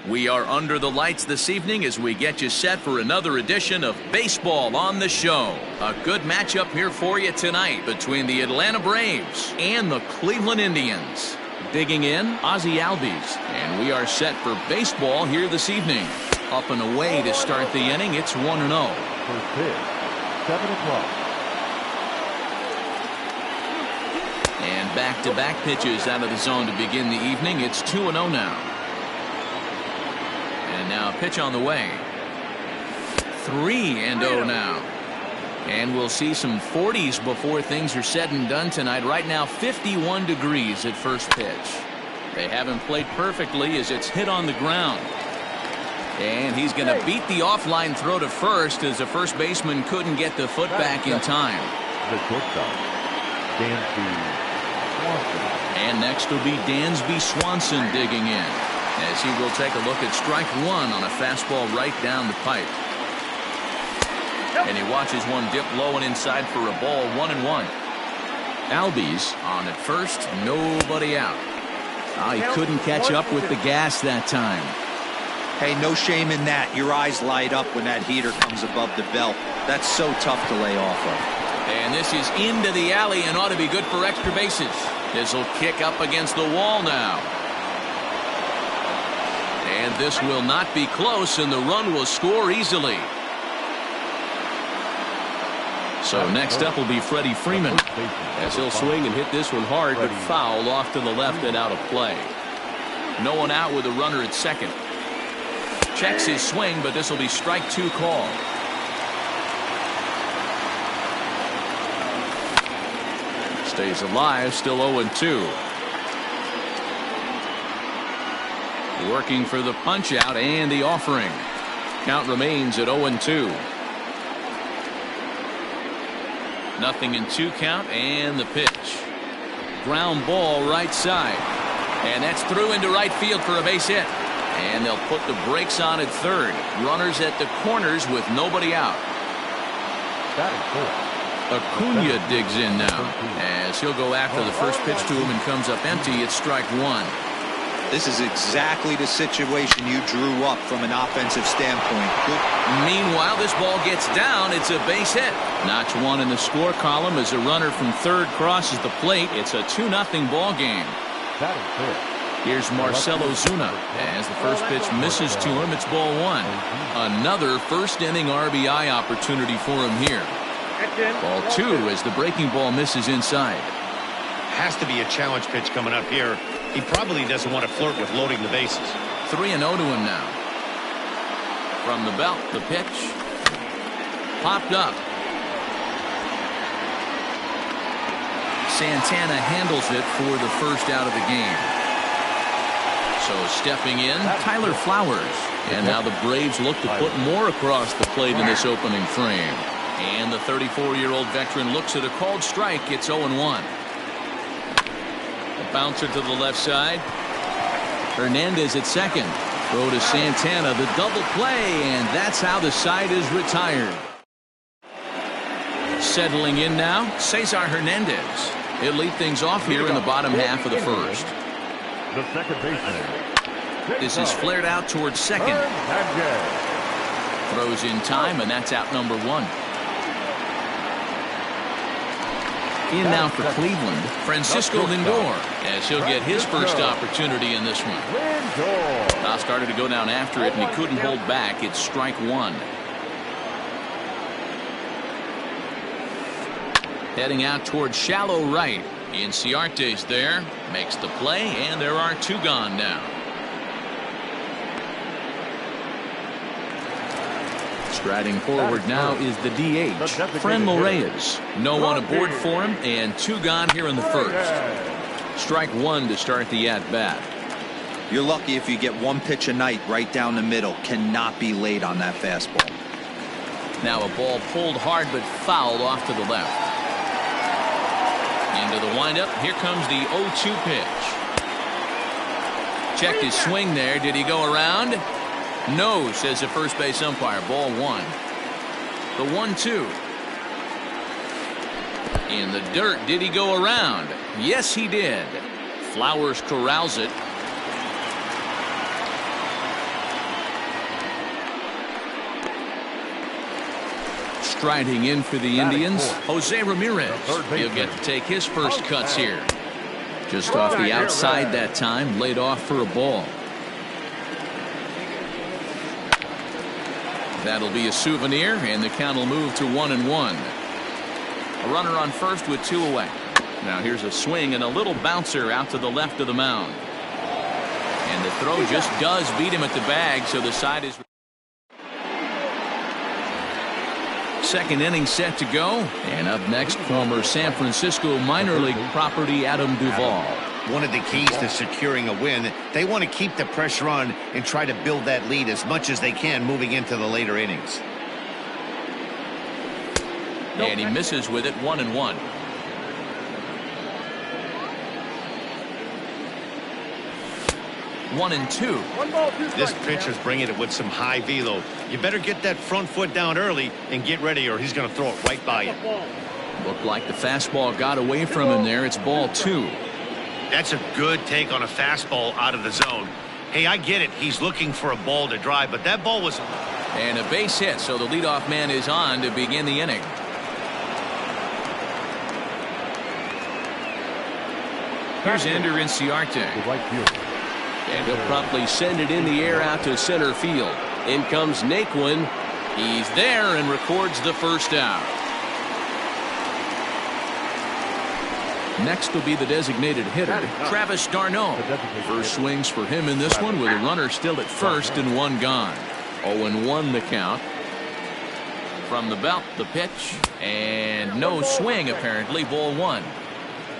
We are under the lights this evening as we get you set for another edition of Baseball on the Show. A good matchup here for you tonight between the Atlanta Braves and the Cleveland Indians. Digging in, Ozzie Albies, and we are set for baseball here this evening. Up and away to start the inning, it's 1-0. First pitch, 7:00. And back-to-back pitches out of the zone to begin the evening. It's 2-0 now. And now a pitch on the way. 3-0 now. And we'll see some 40s before things are said and done tonight. Right now 51 degrees at first pitch. They haven't played perfectly as it's hit on the ground. And he's going to beat the offline throw to first as the first baseman couldn't get the foot back in time. The shortstop, Dansby Swanson. And next will be Dansby Swanson digging in, as he will take a look at strike one on a fastball right down the pipe. And he watches one dip low and inside for a ball, 1-1. Albies on at first, nobody out. He couldn't catch up with the gas that time. Hey, no shame in that. Your eyes light up when that heater comes above the belt. That's so tough to lay off of. And this is into the alley and ought to be good for extra bases. This will kick up against the wall now. And this will not be close, and the run will score easily. So next up will be Freddie Freeman, As he'll swing and hit this one hard, but foul off to the left and out of play. no one out with a runner at second. Checks his swing, but this will be strike two call. Stays alive, still 0-2. Working for the punch out and the offering. Count remains at 0-2. Nothing in 2 count, and the pitch. Ground ball right side. And that's through into right field for a base hit. And they'll put the brakes on at third. Runners at the corners with nobody out. Acuna digs in now, as he'll go after the first pitch to him and comes up empty. It's strike one. This is exactly the situation you drew up from an offensive standpoint. Meanwhile, this ball gets down. It's a base hit. Notch one in the score column as a runner from third crosses the plate. It's a 2-0 ball game. Here's Marcell Ozuna as the first pitch misses to him. It's ball one. Another first inning RBI opportunity for him here. Ball two as the breaking ball misses inside. Has to be a challenge pitch coming up here. He probably doesn't want to flirt with loading the bases. 3-0 to him now. From the belt, the pitch. Popped up. Santana handles it for the first out of the game. So stepping in, Tyler Flowers. And now the Braves look to put more across the plate in this opening frame. And the 34-year-old veteran looks at a called strike. It's 0-1. A bouncer to the left side. Hernandez at second. Throw to Santana, the double play, and that's how the side is retired. Settling in now, Cesar Hernandez. He'll lead things off here in the bottom half of the first. The second baseman. This is flared out towards second. Throws in time, and that's out number one. In now for Cleveland, Francisco Lindor, as he'll get his first opportunity in this one. Now started to go down after it, and he couldn't hold back. It's strike one. Heading out towards shallow right. Inciarte's there, makes the play, and there are 2 gone now. Striding forward now is the DH, Franmil Reyes. No one aboard for him, and 2 gone here in the first. Strike one to start the at-bat. You're lucky if you get one pitch a night right down the middle. Cannot be late on that fastball. Now a ball pulled hard but fouled off to the left. Into the windup. Here comes the 0-2 pitch. Checked his swing there. Did he go around? No, says the first base umpire. Ball one. The 1-2. In the dirt. Did he go around? Yes, he did. Flowers corrals it. Striding in for the Indians, Jose Ramirez. He'll get to take his first cuts here. Just off the outside that time, laid off for a ball. That'll be a souvenir, and the count will move to 1-1. A runner on first with 2 away. Now here's a swing and a little bouncer out to the left of the mound. And the throw just does beat him at the bag, so the side is... Second inning set to go. And up next, former San Francisco minor league property Adam Duvall. One of the keys to securing a win, they want to keep the pressure on and try to build that lead as much as they can moving into the later innings. And he misses with it, 1-1. One and two. This pitcher's bringing it with some high velo. You better get that front foot down early and get ready, or he's going to throw it right by you. Looked like the fastball got away from him there. It's ball 2. That's a good take on a fastball out of the zone. Hey, I get it. He's looking for a ball to drive, but that ball was... And a base hit, so the leadoff man is on to begin the inning. Here's Ender Inciarte. And he'll promptly send it in the air out to center field. In comes Naquin. He's there and records the first out. Next will be the designated hitter, Travis d'Arnaud. First swings for him in this one with a runner still at first and 1 gone. 0-1 the count. From the belt, the pitch, and no swing apparently, ball 1.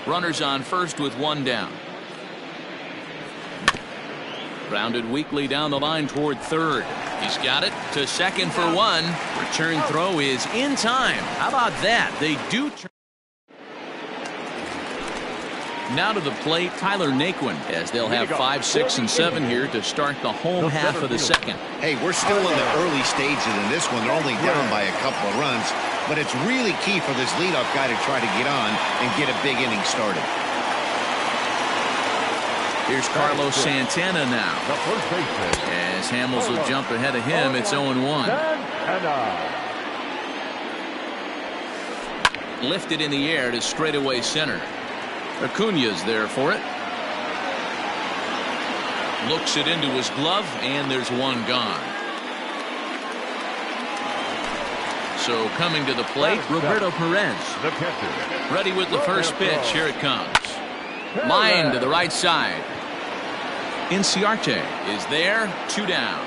Runners on first with 1 down. Grounded weakly down the line toward third. He's got it to second for 1. Return throw is in time. How about that? They do turn. Now to the plate, Tyler Naquin, as they'll have 5, 6, and 7 here to start the home half of the second. Hey, we're still in the early stages in this one. They're only down by a couple of runs, but it's really key for this leadoff guy to try to get on and get a big inning started. Here's Carlos Santana now. As Hamels will jump ahead of him, it's 0-1. Lifted in the air to straightaway center. Acuna's there for it. Looks it into his glove, and there's 1 gone. So coming to the plate, Roberto Perez. Ready with the first pitch. Here it comes. Line to the right side. Inciarte is there, 2 down.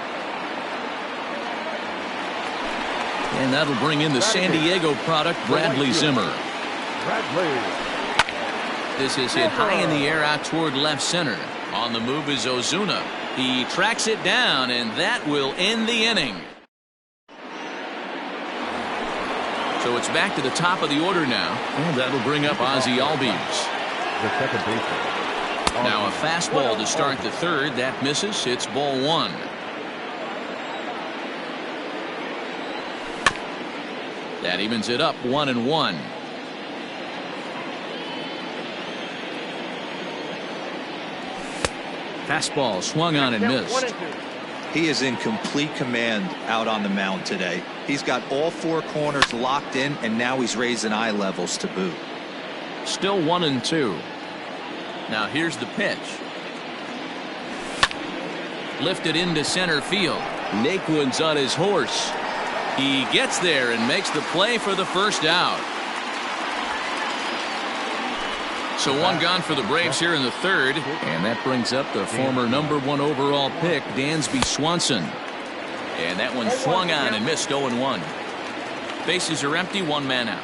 And that'll bring in the San Diego product, Bradley Zimmer. This is hit high in the air out toward left center. On the move is Ozuna. He tracks it down, and that will end the inning. So it's back to the top of the order now. And that'll bring up Ozzie Albies. The second baseman. Now a fastball to start the third. That misses. It's ball 1. That evens it up, 1-1. Fastball swung on and missed. He is in complete command out on the mound today. He's got all 4 corners locked in, and now he's raising eye levels to boot. Still 1-2. Now here's the pitch. Lifted into center field. Naquin's on his horse. He gets there and makes the play for the first out. So 1 gone for the Braves here in the third. And that brings up the former #1 overall pick, Dansby Swanson. And that one swung on and missed, 0-1. Bases are empty, 1 man out.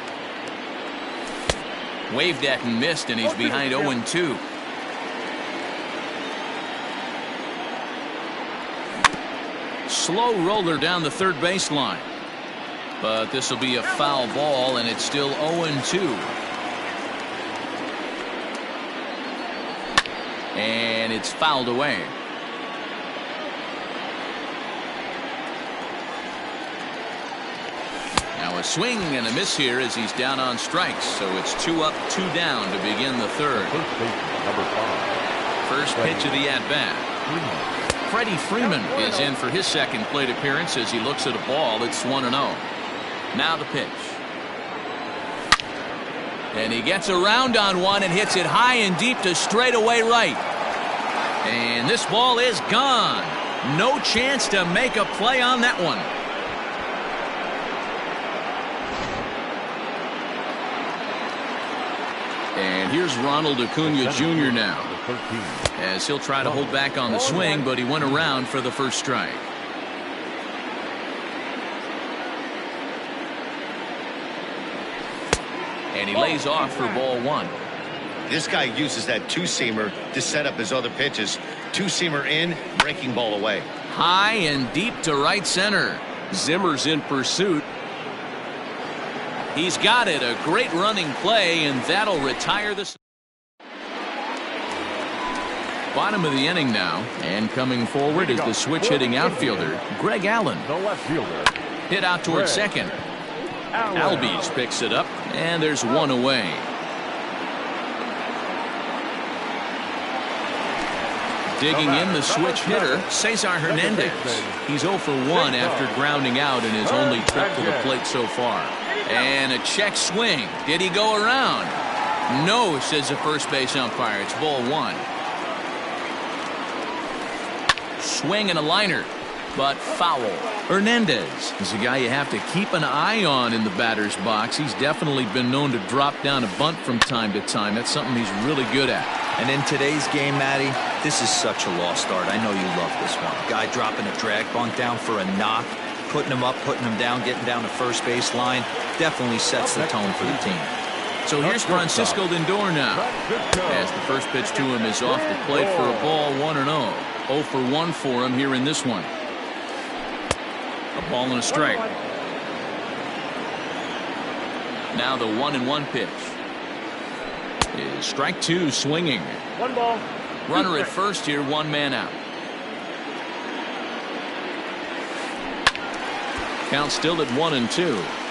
Waved at and missed, and he's behind 0-2. Slow roller down the third baseline. But this will be a foul ball, and it's still 0-2. And it's fouled away. Now a swing and a miss here as he's down on strikes. So it's 2 up, 2 down to begin the third. First pitch of the at-bat. Freddie Freeman is in for his second plate appearance as he looks at a ball. It's 1-0. Now the pitch. And he gets around on one and hits it high and deep to straightaway right. And this ball is gone. No chance to make a play on that one. And here's Ronald Acuna Jr. now, as he'll try to hold back on the swing, but he went around for the first strike. And he lays off for ball one. This guy uses that two-seamer to set up his other pitches. Two-seamer in, breaking ball away. High and deep to right center. Zimmer's in pursuit. He's got it. A great running play, and that'll retire the... Bottom of the inning now, and coming forward is the switch-hitting outfielder, Greg Allen. The left fielder. Hit out towards second. Albies picks it up, and there's one away. Digging in the switch hitter, Cesar Hernandez. He's 0 for 1 after grounding out in his only trip to the plate so far. And a check swing. Did he go around? No, says the first base umpire. It's ball one. Swing and a liner, but foul. Hernandez is a guy you have to keep an eye on in the batter's box. He's definitely been known to drop down a bunt from time to time. That's something he's really good at. And in today's game, Matty, this is such a lost art. I know you love this one. Guy dropping a drag bunt down for a knock, putting him up, putting him down, getting down the first base line. Definitely sets the tone for the team. So here's Francisco Lindor now, as the first pitch to him is off the plate for a ball 1-0. 0 for 1 for him here in this one. A ball and a strike. Now the 1-1 pitch is strike two, swinging. 1 ball. Runner at first here, 1 man out. Count still at 1-2.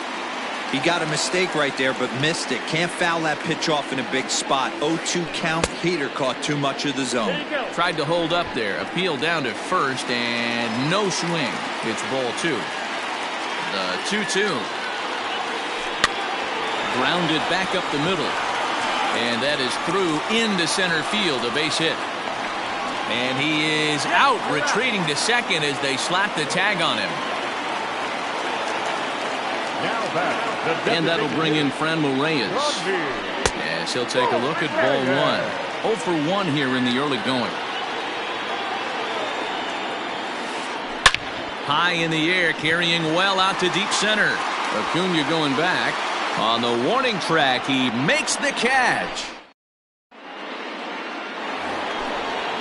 He got a mistake right there, but missed it. Can't foul that pitch off in a big spot. 0-2 count. Heater caught too much of the zone. Tried to hold up there. Appeal down to first, and no swing. It's ball 2. The 2-2. Grounded back up the middle. And that is through into center field, a base hit. And he is out, retreating to second as they slap the tag on him. And that'll bring in Franmil Reyes, as he'll take a look at ball 1. 0 for 1 here in the early going. High in the air, carrying well out to deep center. Acuna going back. On the warning track, he makes the catch.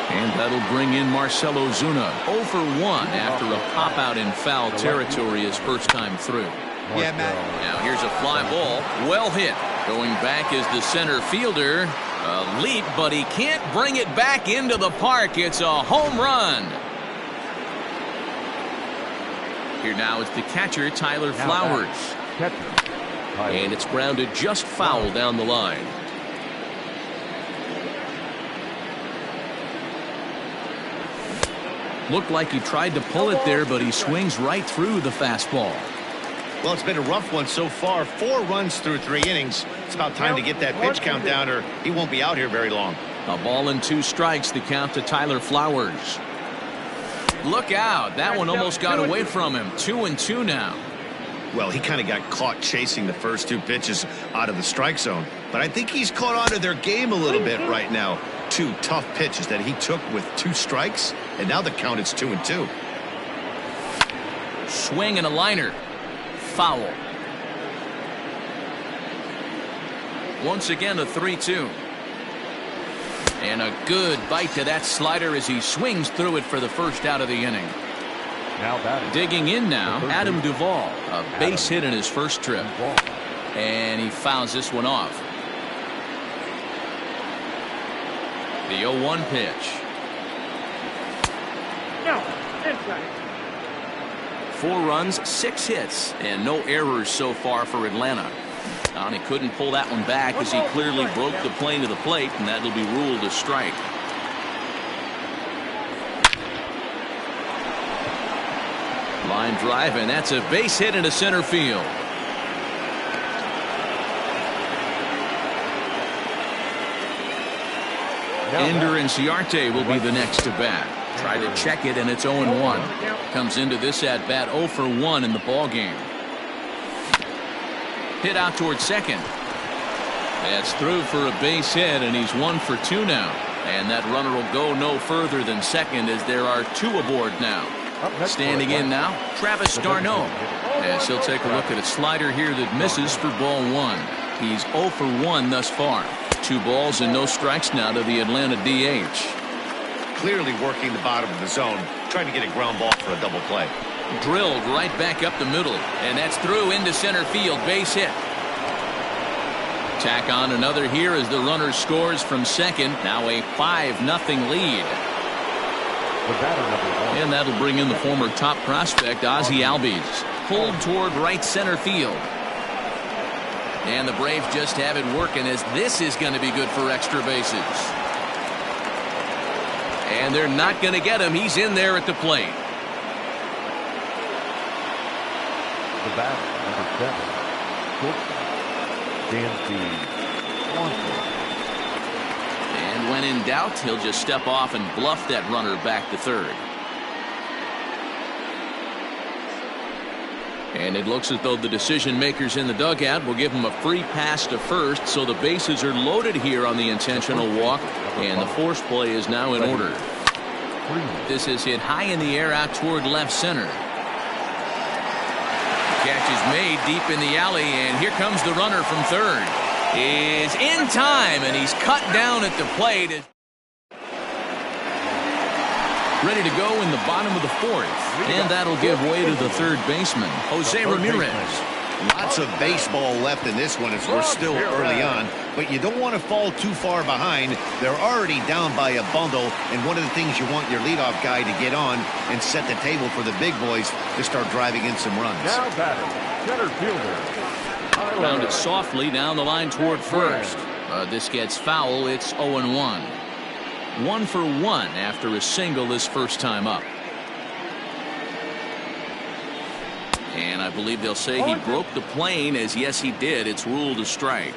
And that'll bring in Marcell Ozuna. 0 for 1 after a pop-out in foul territory his first time through. Yeah, Matt. Now here's a fly ball. Well hit. Going back is the center fielder. A leap, but he can't bring it back into the park. It's a home run. Here now is the catcher, Tyler Flowers. And it's grounded just foul down the line. Looked like he tried to pull it there, but he swings right through the fastball. Well, it's been a rough one so far. 4 runs through 3 innings. It's about time to get that pitch count down, or he won't be out here very long. A ball and 2 strikes, the count to Tyler Flowers. Look out. That one almost got away from him. 2-2 now. Well, he kind of got caught chasing the first 2 pitches out of the strike zone. But I think he's caught on to their game a little bit right now. 2 tough pitches that he took with 2 strikes, and now the count is 2-2. Swing and a liner. Foul. Once again, a 3-2. And a good bite to that slider as he swings through it for the first out of the inning. Now batting. Digging in now, Adam Duvall. A base hit in his first trip. And he fouls this one off. The 0-1 pitch. No, inside. 4 runs, 6 hits, and no errors so far for Atlanta. And he couldn't pull that one back as he clearly broke the plane of the plate, and that'll be ruled a strike. Line drive, and that's a base hit into center field. Ender Inciarte will be the next to bat. Try to check it, and it's 0-1. Comes into this at bat 0 for 1 in the ball game. Hit out towards second. That's through for a base hit, and he's 1 for 2 now. And that runner will go no further than second as there are 2 aboard now. Standing in now, Travis d'Arnaud. As he'll take a look at a slider here that misses for ball 1. He's 0 for 1 thus far. 2 balls and no strikes now to the Atlanta DH. Clearly working the bottom of the zone, trying to get a ground ball for a double play. Drilled right back up the middle, and that's through into center field. Base hit. Tack on another here as the runner scores from second. Now a 5-0 lead. And that'll bring in the former top prospect, Ozzie Albies. Pulled toward right center field. And the Braves just have it working, as this is going to be good for extra bases. And they're not going to get him. He's in there at the plate. The batter, number 7, shortstop, and when in doubt, he'll just step off and bluff that runner back to third. And it looks as though the decision makers in the dugout will give him a free pass to first, so the bases are loaded here on the intentional walk, and the force play is now in order. This is hit high in the air out toward left center. Catch is made deep in the alley, and here comes the runner from third. Is in time, and he's cut down at the plate. Ready to go in the bottom of the fourth, and that'll give way to the third baseman, Jose Ramirez. Lots of baseball left in this one as we're still early on, but you don't want to fall too far behind. They're already down by a bundle, and one of the things you want your leadoff guy to get on and set the table for the big boys to start driving in some runs. now batting, center fielder. Grounded softly down the line toward first. This gets foul. It's 0-1. 1 for 1 after a single his first time up. And I believe they'll say he broke the plane, as yes he did. It's ruled a strike.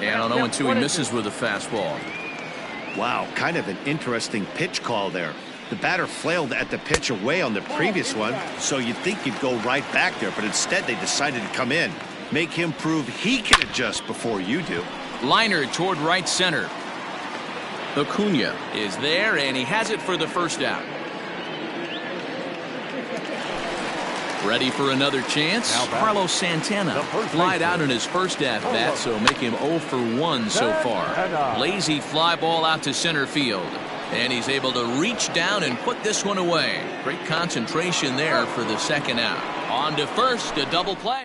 And on 0-2 he misses with a fastball. Wow, kind of an interesting pitch call there. The batter flailed at the pitch away on the previous one, so you'd think you'd go right back there, but instead they decided to come in. Make him prove he can adjust before you do. Liner toward right center. Acuna is there, and he has it for the first out. Ready for another chance? Carlos Santana flied out in his first at-bat, so make him 0 for 1 so far. Lazy fly ball out to center field. And he's able to reach down and put this one away. Great concentration there for the second out. On to first, a double play.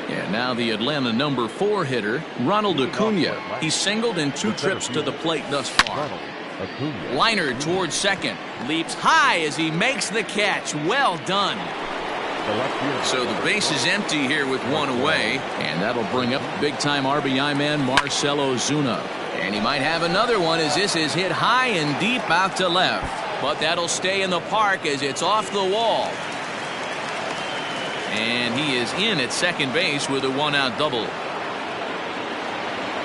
And now the Atlanta number 4 hitter, Ronald Acuna. He's singled in 2 trips to the plate thus far. Liner towards second. Leaps high as he makes the catch. Well done. So the base is empty here with 1 away. And that'll bring up big-time RBI man Marcell Ozuna. And he might have another one as this is hit high and deep out to left. But that'll stay in the park as it's off the wall. And he is in at second base with a 1-out double.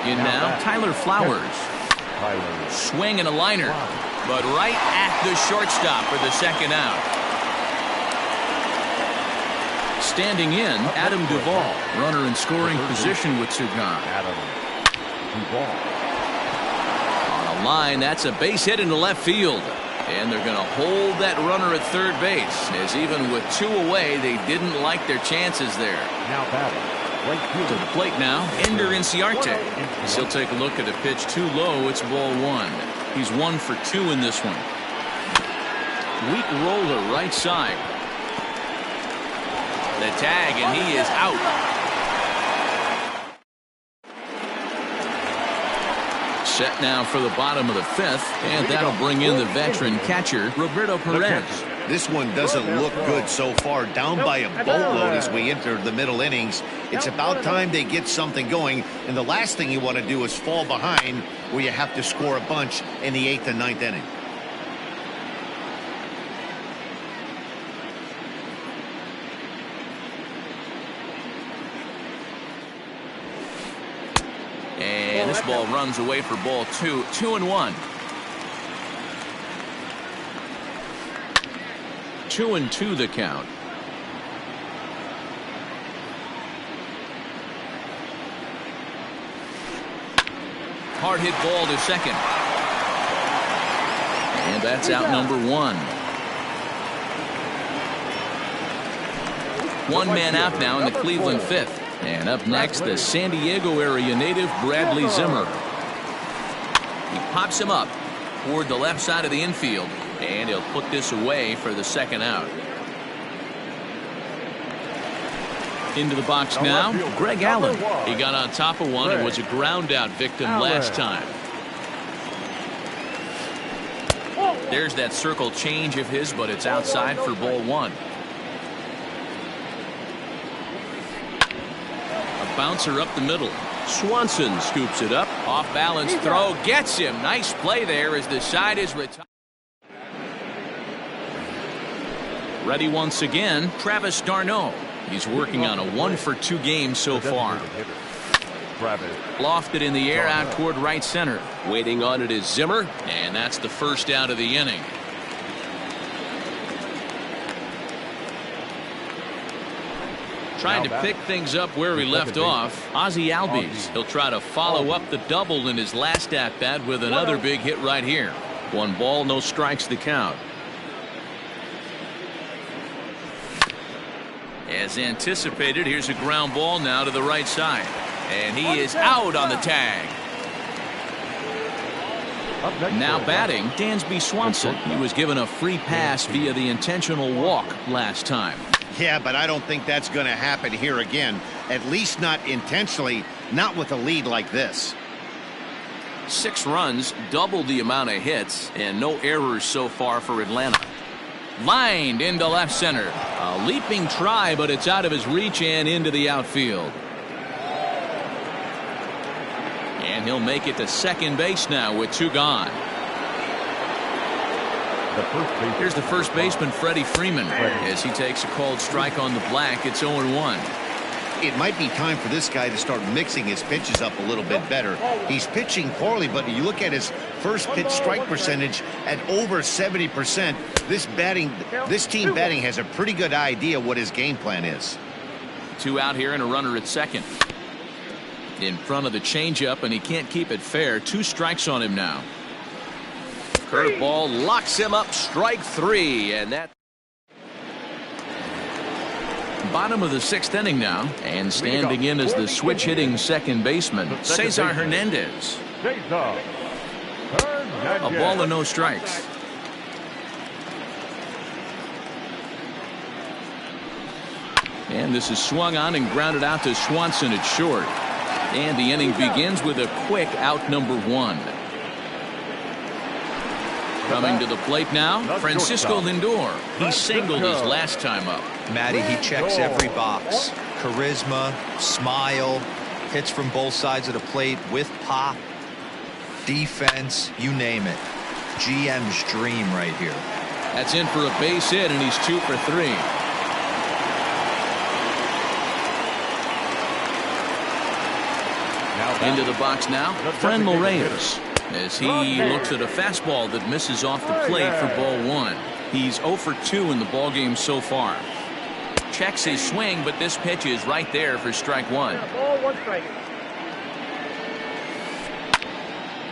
In now, Tyler Flowers. Swing and a liner. But right at the shortstop for the second out. Standing in, Adam Duvall. Runner in scoring position with Sugan. On a line, that's a base hit into left field. And they're going to hold that runner at third base, as even with 2 away, they didn't like their chances there. Now batting, right field. To the plate now, Ender Inciarte. He'll take a look at a pitch too low. It's ball 1. He's 1 for 2 in this one. Weak roller right side. The tag, and he is out. Set now for the bottom of the 5th, and that'll bring in the veteran catcher, Roberto Perez. This one doesn't look good so far, down by a boatload as we enter the middle innings. It's about time they get something going, and the last thing you want to do is fall behind where you have to score a bunch in the 8th and 9th inning. This ball runs away for ball 2, 2-1. 2-2 the count. Hard hit ball to second. And that's out number 1. One man out now in the Cleveland 5th. And up next, the San Diego area native Bradley Zimmer. He pops him up toward the left side of the infield. And he'll put this away for the second out. Into the box now, Greg Allen. He got on top of one and was a ground out victim last time. There's that circle change of his, but it's outside for ball 1. A bouncer up the middle. Swanson scoops it up. Off balance throw gets him. Nice play there as the side is retired. Ready once again, Travis d'Arnaud. He's working on a 1-for-2 game so far. Lofted in the air out toward right center. Waiting on it is Zimmer. And that's the first out of the inning. Trying to pick things up where we left off. Ozzie Albies. He'll try to follow up the double in his last at-bat with another big hit right here. 1 ball, no strikes the count. As anticipated, here's a ground ball now to the right side. And he is out on the tag. Now batting, Dansby Swanson. He was given a free pass via the intentional walk last time. Yeah, but I don't think that's going to happen here again. At least not intentionally, not with a lead like this. 6 runs, double the amount of hits, and no errors so far for Atlanta. Lined into left center. A leaping try, but it's out of his reach and into the outfield. And he'll make it to second base now with 2 gone. Here's the first baseman, Freddie Freeman, as he takes a called strike on the black. It's 0-1. It might be time for this guy to start mixing his pitches up a little bit better. He's pitching poorly, but you look at his first pitch strike percentage at over 70%. This team batting has a pretty good idea what his game plan is. 2 out here and a runner at second. In front of the changeup, and he can't keep it fair. 2 strikes on him now. Curveball locks him up. Strike 3, and that. Bottom of the 6th inning now, and standing in as the switch hitting second baseman, Cesar Hernandez. A ball and no strikes. And this is swung on and grounded out to Swanson at short. And the inning begins with a quick out number 1. Coming to the plate now, Francisco Lindor. He singled his last time up. Matty, he checks every box. Charisma, smile, hits from both sides of the plate with pop, defense, you name it. GM's dream right here. That's in for a base hit, and he's 2 for 3. Into the box now, Franmil Reyes, as he looks at a fastball that misses off the plate for ball 1. He's 0 for 2 in the ballgame so far. Checks his swing, but this pitch is right there for strike 1.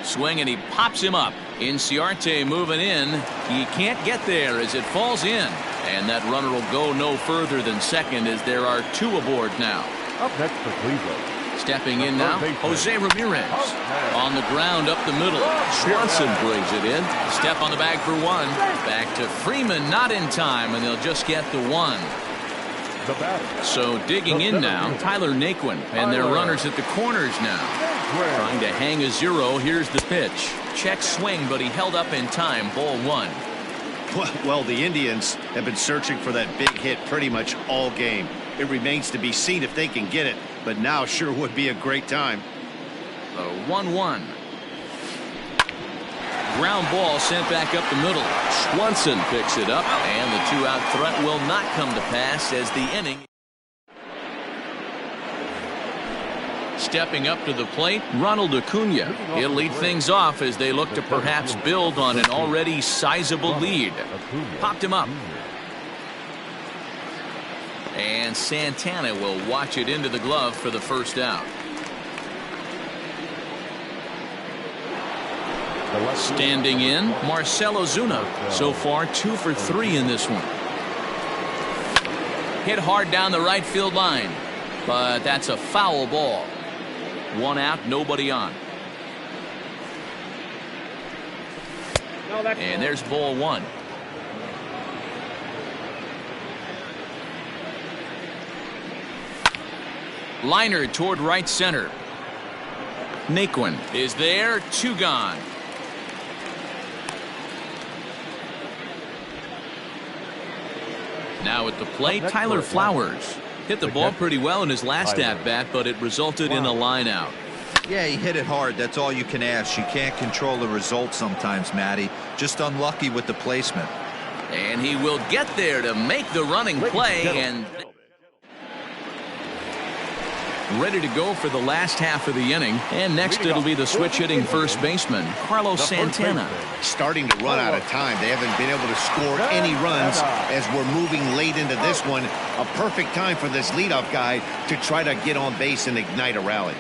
Swing, and he pops him up. Inciarte moving in. He can't get there as it falls in. And that runner will go no further than second as there are 2 aboard now. Up next for Cleveland. Stepping in now, Jose Ramirez. On the ground up the middle. Swanson brings it in. Step on the bag for 1. Back to Freeman, not in time, and they'll just get the 1. So digging in now, Tyler Naquin, and their runners at the corners now. Trying to hang a 0. Here's the pitch. Check swing, but he held up in time. Ball 1. Well, the Indians have been searching for that big hit pretty much all game. It remains to be seen if they can get it, but now sure would be a great time. The 1-1. Ground ball sent back up the middle. Swanson picks it up, and the 2-out threat will not come to pass as the inning. stepping up to the plate, Ronald Acuna. He'll lead things off as they look to perhaps build on an already sizable lead. Popped him up. And Santana will watch it into the glove for the first out. Standing in, Marcell Ozuna. So far, 2 for 3 in this one. Hit hard down the right field line, but that's a foul ball. 1 out, nobody on. And there's ball 1. Liner toward right center. Naquin is there, 2 gone. Now at the plate, Tyler Flowers. Hit the ball pretty well in his last at-bat, but it resulted in a line out. Yeah, he hit it hard. That's all you can ask. You can't control the result sometimes, Matty. Just unlucky with the placement. And he will get there to make the running play, and ready to go for the last half of the inning. And next it'll be the switch-hitting first baseman, Carlos Santana. Starting to run out of time. They haven't been able to score any runs as we're moving late into this one. A perfect time for this leadoff guy to try to get on base and ignite a rally.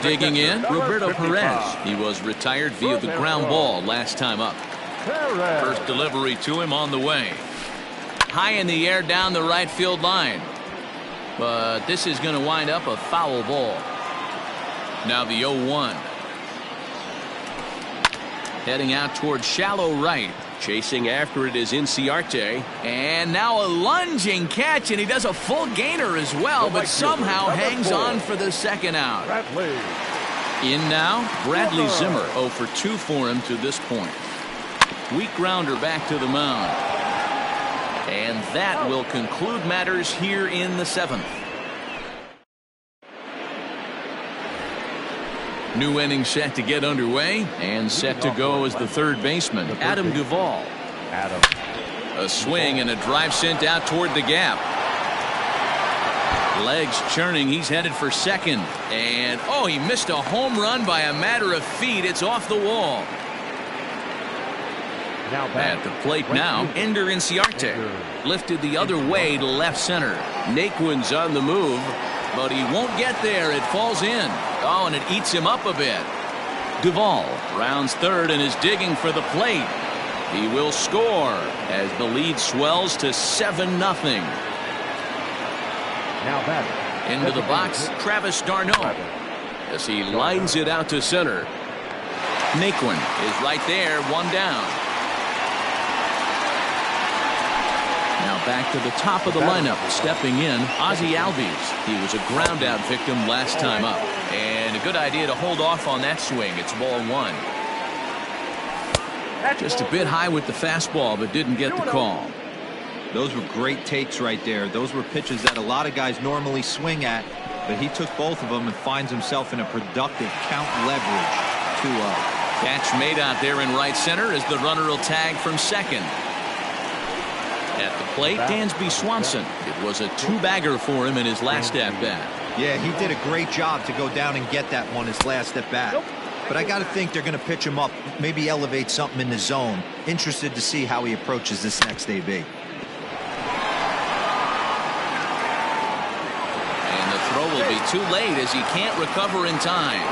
Digging in, Roberto Perez. He was retired via the ground ball last time up. First delivery to him on the way. High in the air down the right field line. But this is going to wind up a foul ball. Now the 0-1. Heading out towards shallow right. Chasing after it is Inciarte. And now a lunging catch, and he does a full gainer as well, but somehow hangs on for the second out. In now, Bradley Zimmer, 0 for 2 for him to this point. Weak grounder back to the mound. And that will conclude matters here in the 7th. New inning set to get underway, and set to go as the third baseman, Adam Duvall. A swing and a drive sent out toward the gap. Legs churning, he's headed for second. And, oh, he missed a home run by a matter of feet. It's off the wall. At the plate now, Ender Inciarte. Lifted the other way to left center. Naquin's on the move, but he won't get there. It falls in. Oh, and it eats him up a bit. Duvall rounds third and is digging for the plate. He will score as the lead swells to 7-0. Into the box, Travis d'Arnaud, as he lines it out to center. Naquin is right there, 1 down. Now back to the top of the lineup, stepping in, Ozzie Albies. He was a ground-out victim last time up. And a good idea to hold off on that swing. It's ball 1. Just a bit high with the fastball, but didn't get the call. Those were great takes right there. Those were pitches that a lot of guys normally swing at, but he took both of them and finds himself in a productive count leverage. 2-0. Catch made out there in right center as the runner will tag from second. At the plate, Dansby Swanson. It was a 2-bagger for him in his last at-bat. Yeah, he did a great job to go down and get that one his last at-bat. But I got to think they're going to pitch him up, maybe elevate something in the zone. Interested to see how he approaches this next AB. And the throw will be too late as he can't recover in time.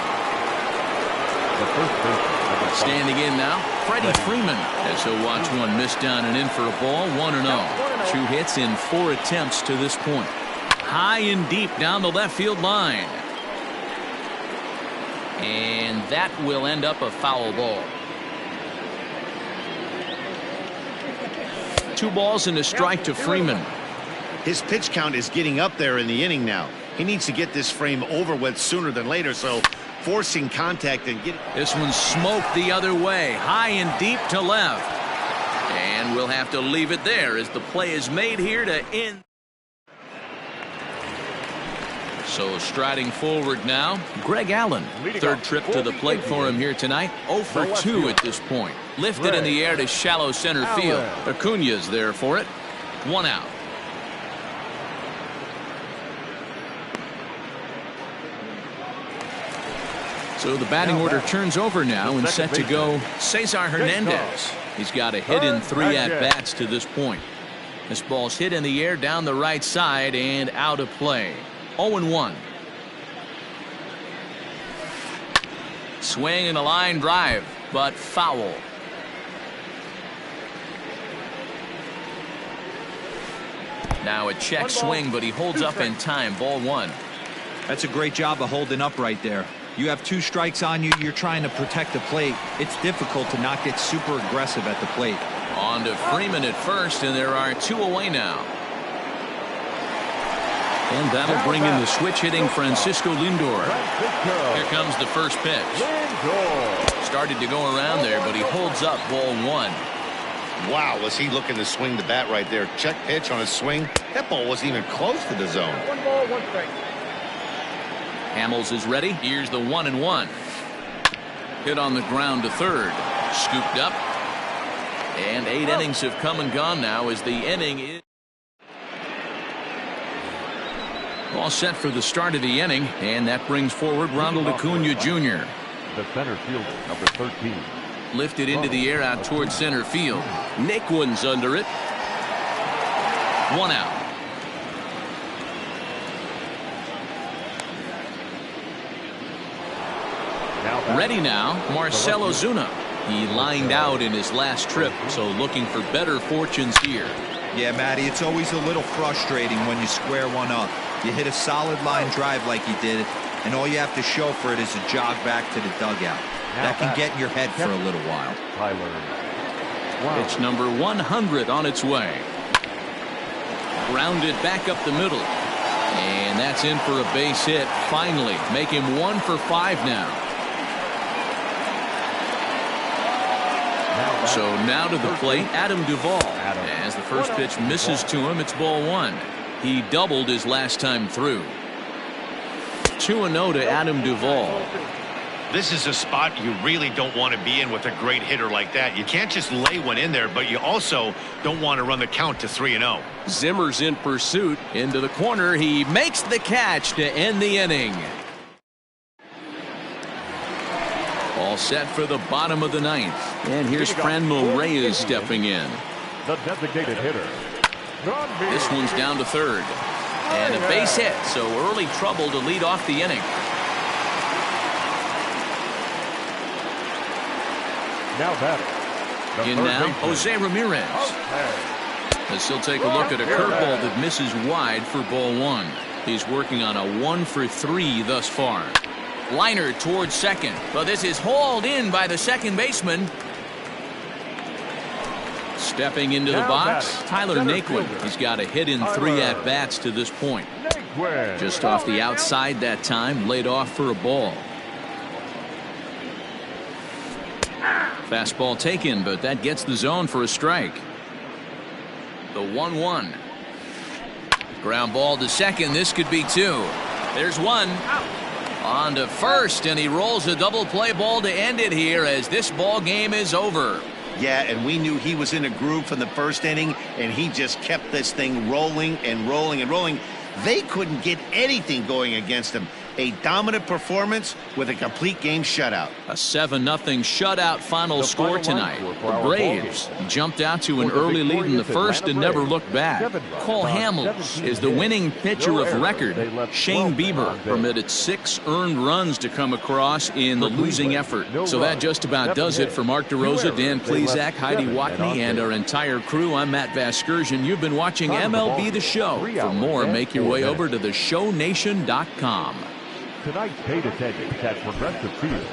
Standing in now, Freddie Freeman, as he'll watch one miss down and in for a ball, 1-0. 2 hits in 4 attempts to this point. High and deep down the left field line. And that will end up a foul ball. 2 balls and a strike to Freeman. His pitch count is getting up there in the inning now. He needs to get this frame over with sooner than later, so forcing contact and getting... This one's smoked the other way, high and deep to left. And we'll have to leave it there as the play is made here to end. So striding forward now, Greg Allen. Third trip to the plate for him here tonight. 0 for 2 at this point. Lifted in the air to shallow center field. Acuna's there for it. 1 out. So the batting order turns over now and set to go Cesar Hernandez. He's got a hit in 3 at-bats to this point. This ball's hit in the air down the right side and out of play. 0-1. Swing and a line drive, but foul. Now a check swing, but he holds up in time. Ball 1. That's a great job of holding up right there. You have 2 strikes on you. You're trying to protect the plate. It's difficult to not get super aggressive at the plate. On to Freeman at first, and there are 2 away now. And that'll bring in the switch hitting Francisco Lindor. Here comes the first pitch. Started to go around there, but he holds up. Ball 1. Wow, was he looking to swing the bat right there? Check pitch on a swing. That ball wasn't even close to the zone. 1 ball, 1 strike. Hamels is ready. Here's the 1-1. Hit on the ground to third. Scooped up. And 8 innings have come and gone now as the inning is all set for the start of the inning. And that brings forward Ronald Acuna Jr. The center fielder, number 13. Lifted into the air out towards center field. Naquin's under it. 1 out. Ready now, Marcell Ozuna. He lined out in his last trip, so looking for better fortunes here. Yeah, Matty, it's always a little frustrating when you square one up. You hit a solid line drive like he did, and all you have to show for it is a jog back to the dugout. That can get in your head for a little while. Pitch number 100 on its way. Grounded back up the middle. And that's in for a base hit. Finally, make him 1 for 5 now. So now to the plate, Adam Duvall. As the first pitch misses to him, it's ball 1. He doubled his last time through. 2-0 to Adam Duvall. This is a spot you really don't want to be in with a great hitter like that. You can't just lay one in there, but you also don't want to run the count to 3-0. Zimmer's in pursuit. Into the corner. He makes the catch to end the inning. All set for the bottom of the 9th. And here's Franmil Reyes stepping in. The designated hitter. This one's down to third. And a base hit, so early trouble to lead off the inning. Now batting. In now, Jose Ramirez. As he'll take a look at a curveball that misses wide for ball 1. He's working on a 1 for 3 thus far. Liner towards second, but this is hauled in by the second baseman. Stepping into the box, Tyler Naquin. He's got a hit in 3 at-bats to this point. Just off the outside that time, laid off for a ball. Fastball taken, but that gets the zone for a strike. The 1-1. Ground ball to second. This could be 2. There's 1. On to first, and he rolls a double play ball to end it here as this ball game is over. Yeah, and we knew he was in a groove from the first inning, and he just kept this thing rolling and rolling and rolling. They couldn't get anything going against him. A dominant performance with a complete game shutout. A 7-0 shutout final score tonight. The Braves jumped out to an early lead in the first and never looked back. Cole Hamels is the winning pitcher of record. Shane Bieber permitted 6 earned runs to come across in the losing effort. So that just about does it for Mark DeRosa, Dan Plesac, Heidi Watney, and our entire crew. I'm Matt Vasgersian. You've been watching MLB The Show. For more, make your way over to theshownation.com. Tonight's paid attendance at Progressive Field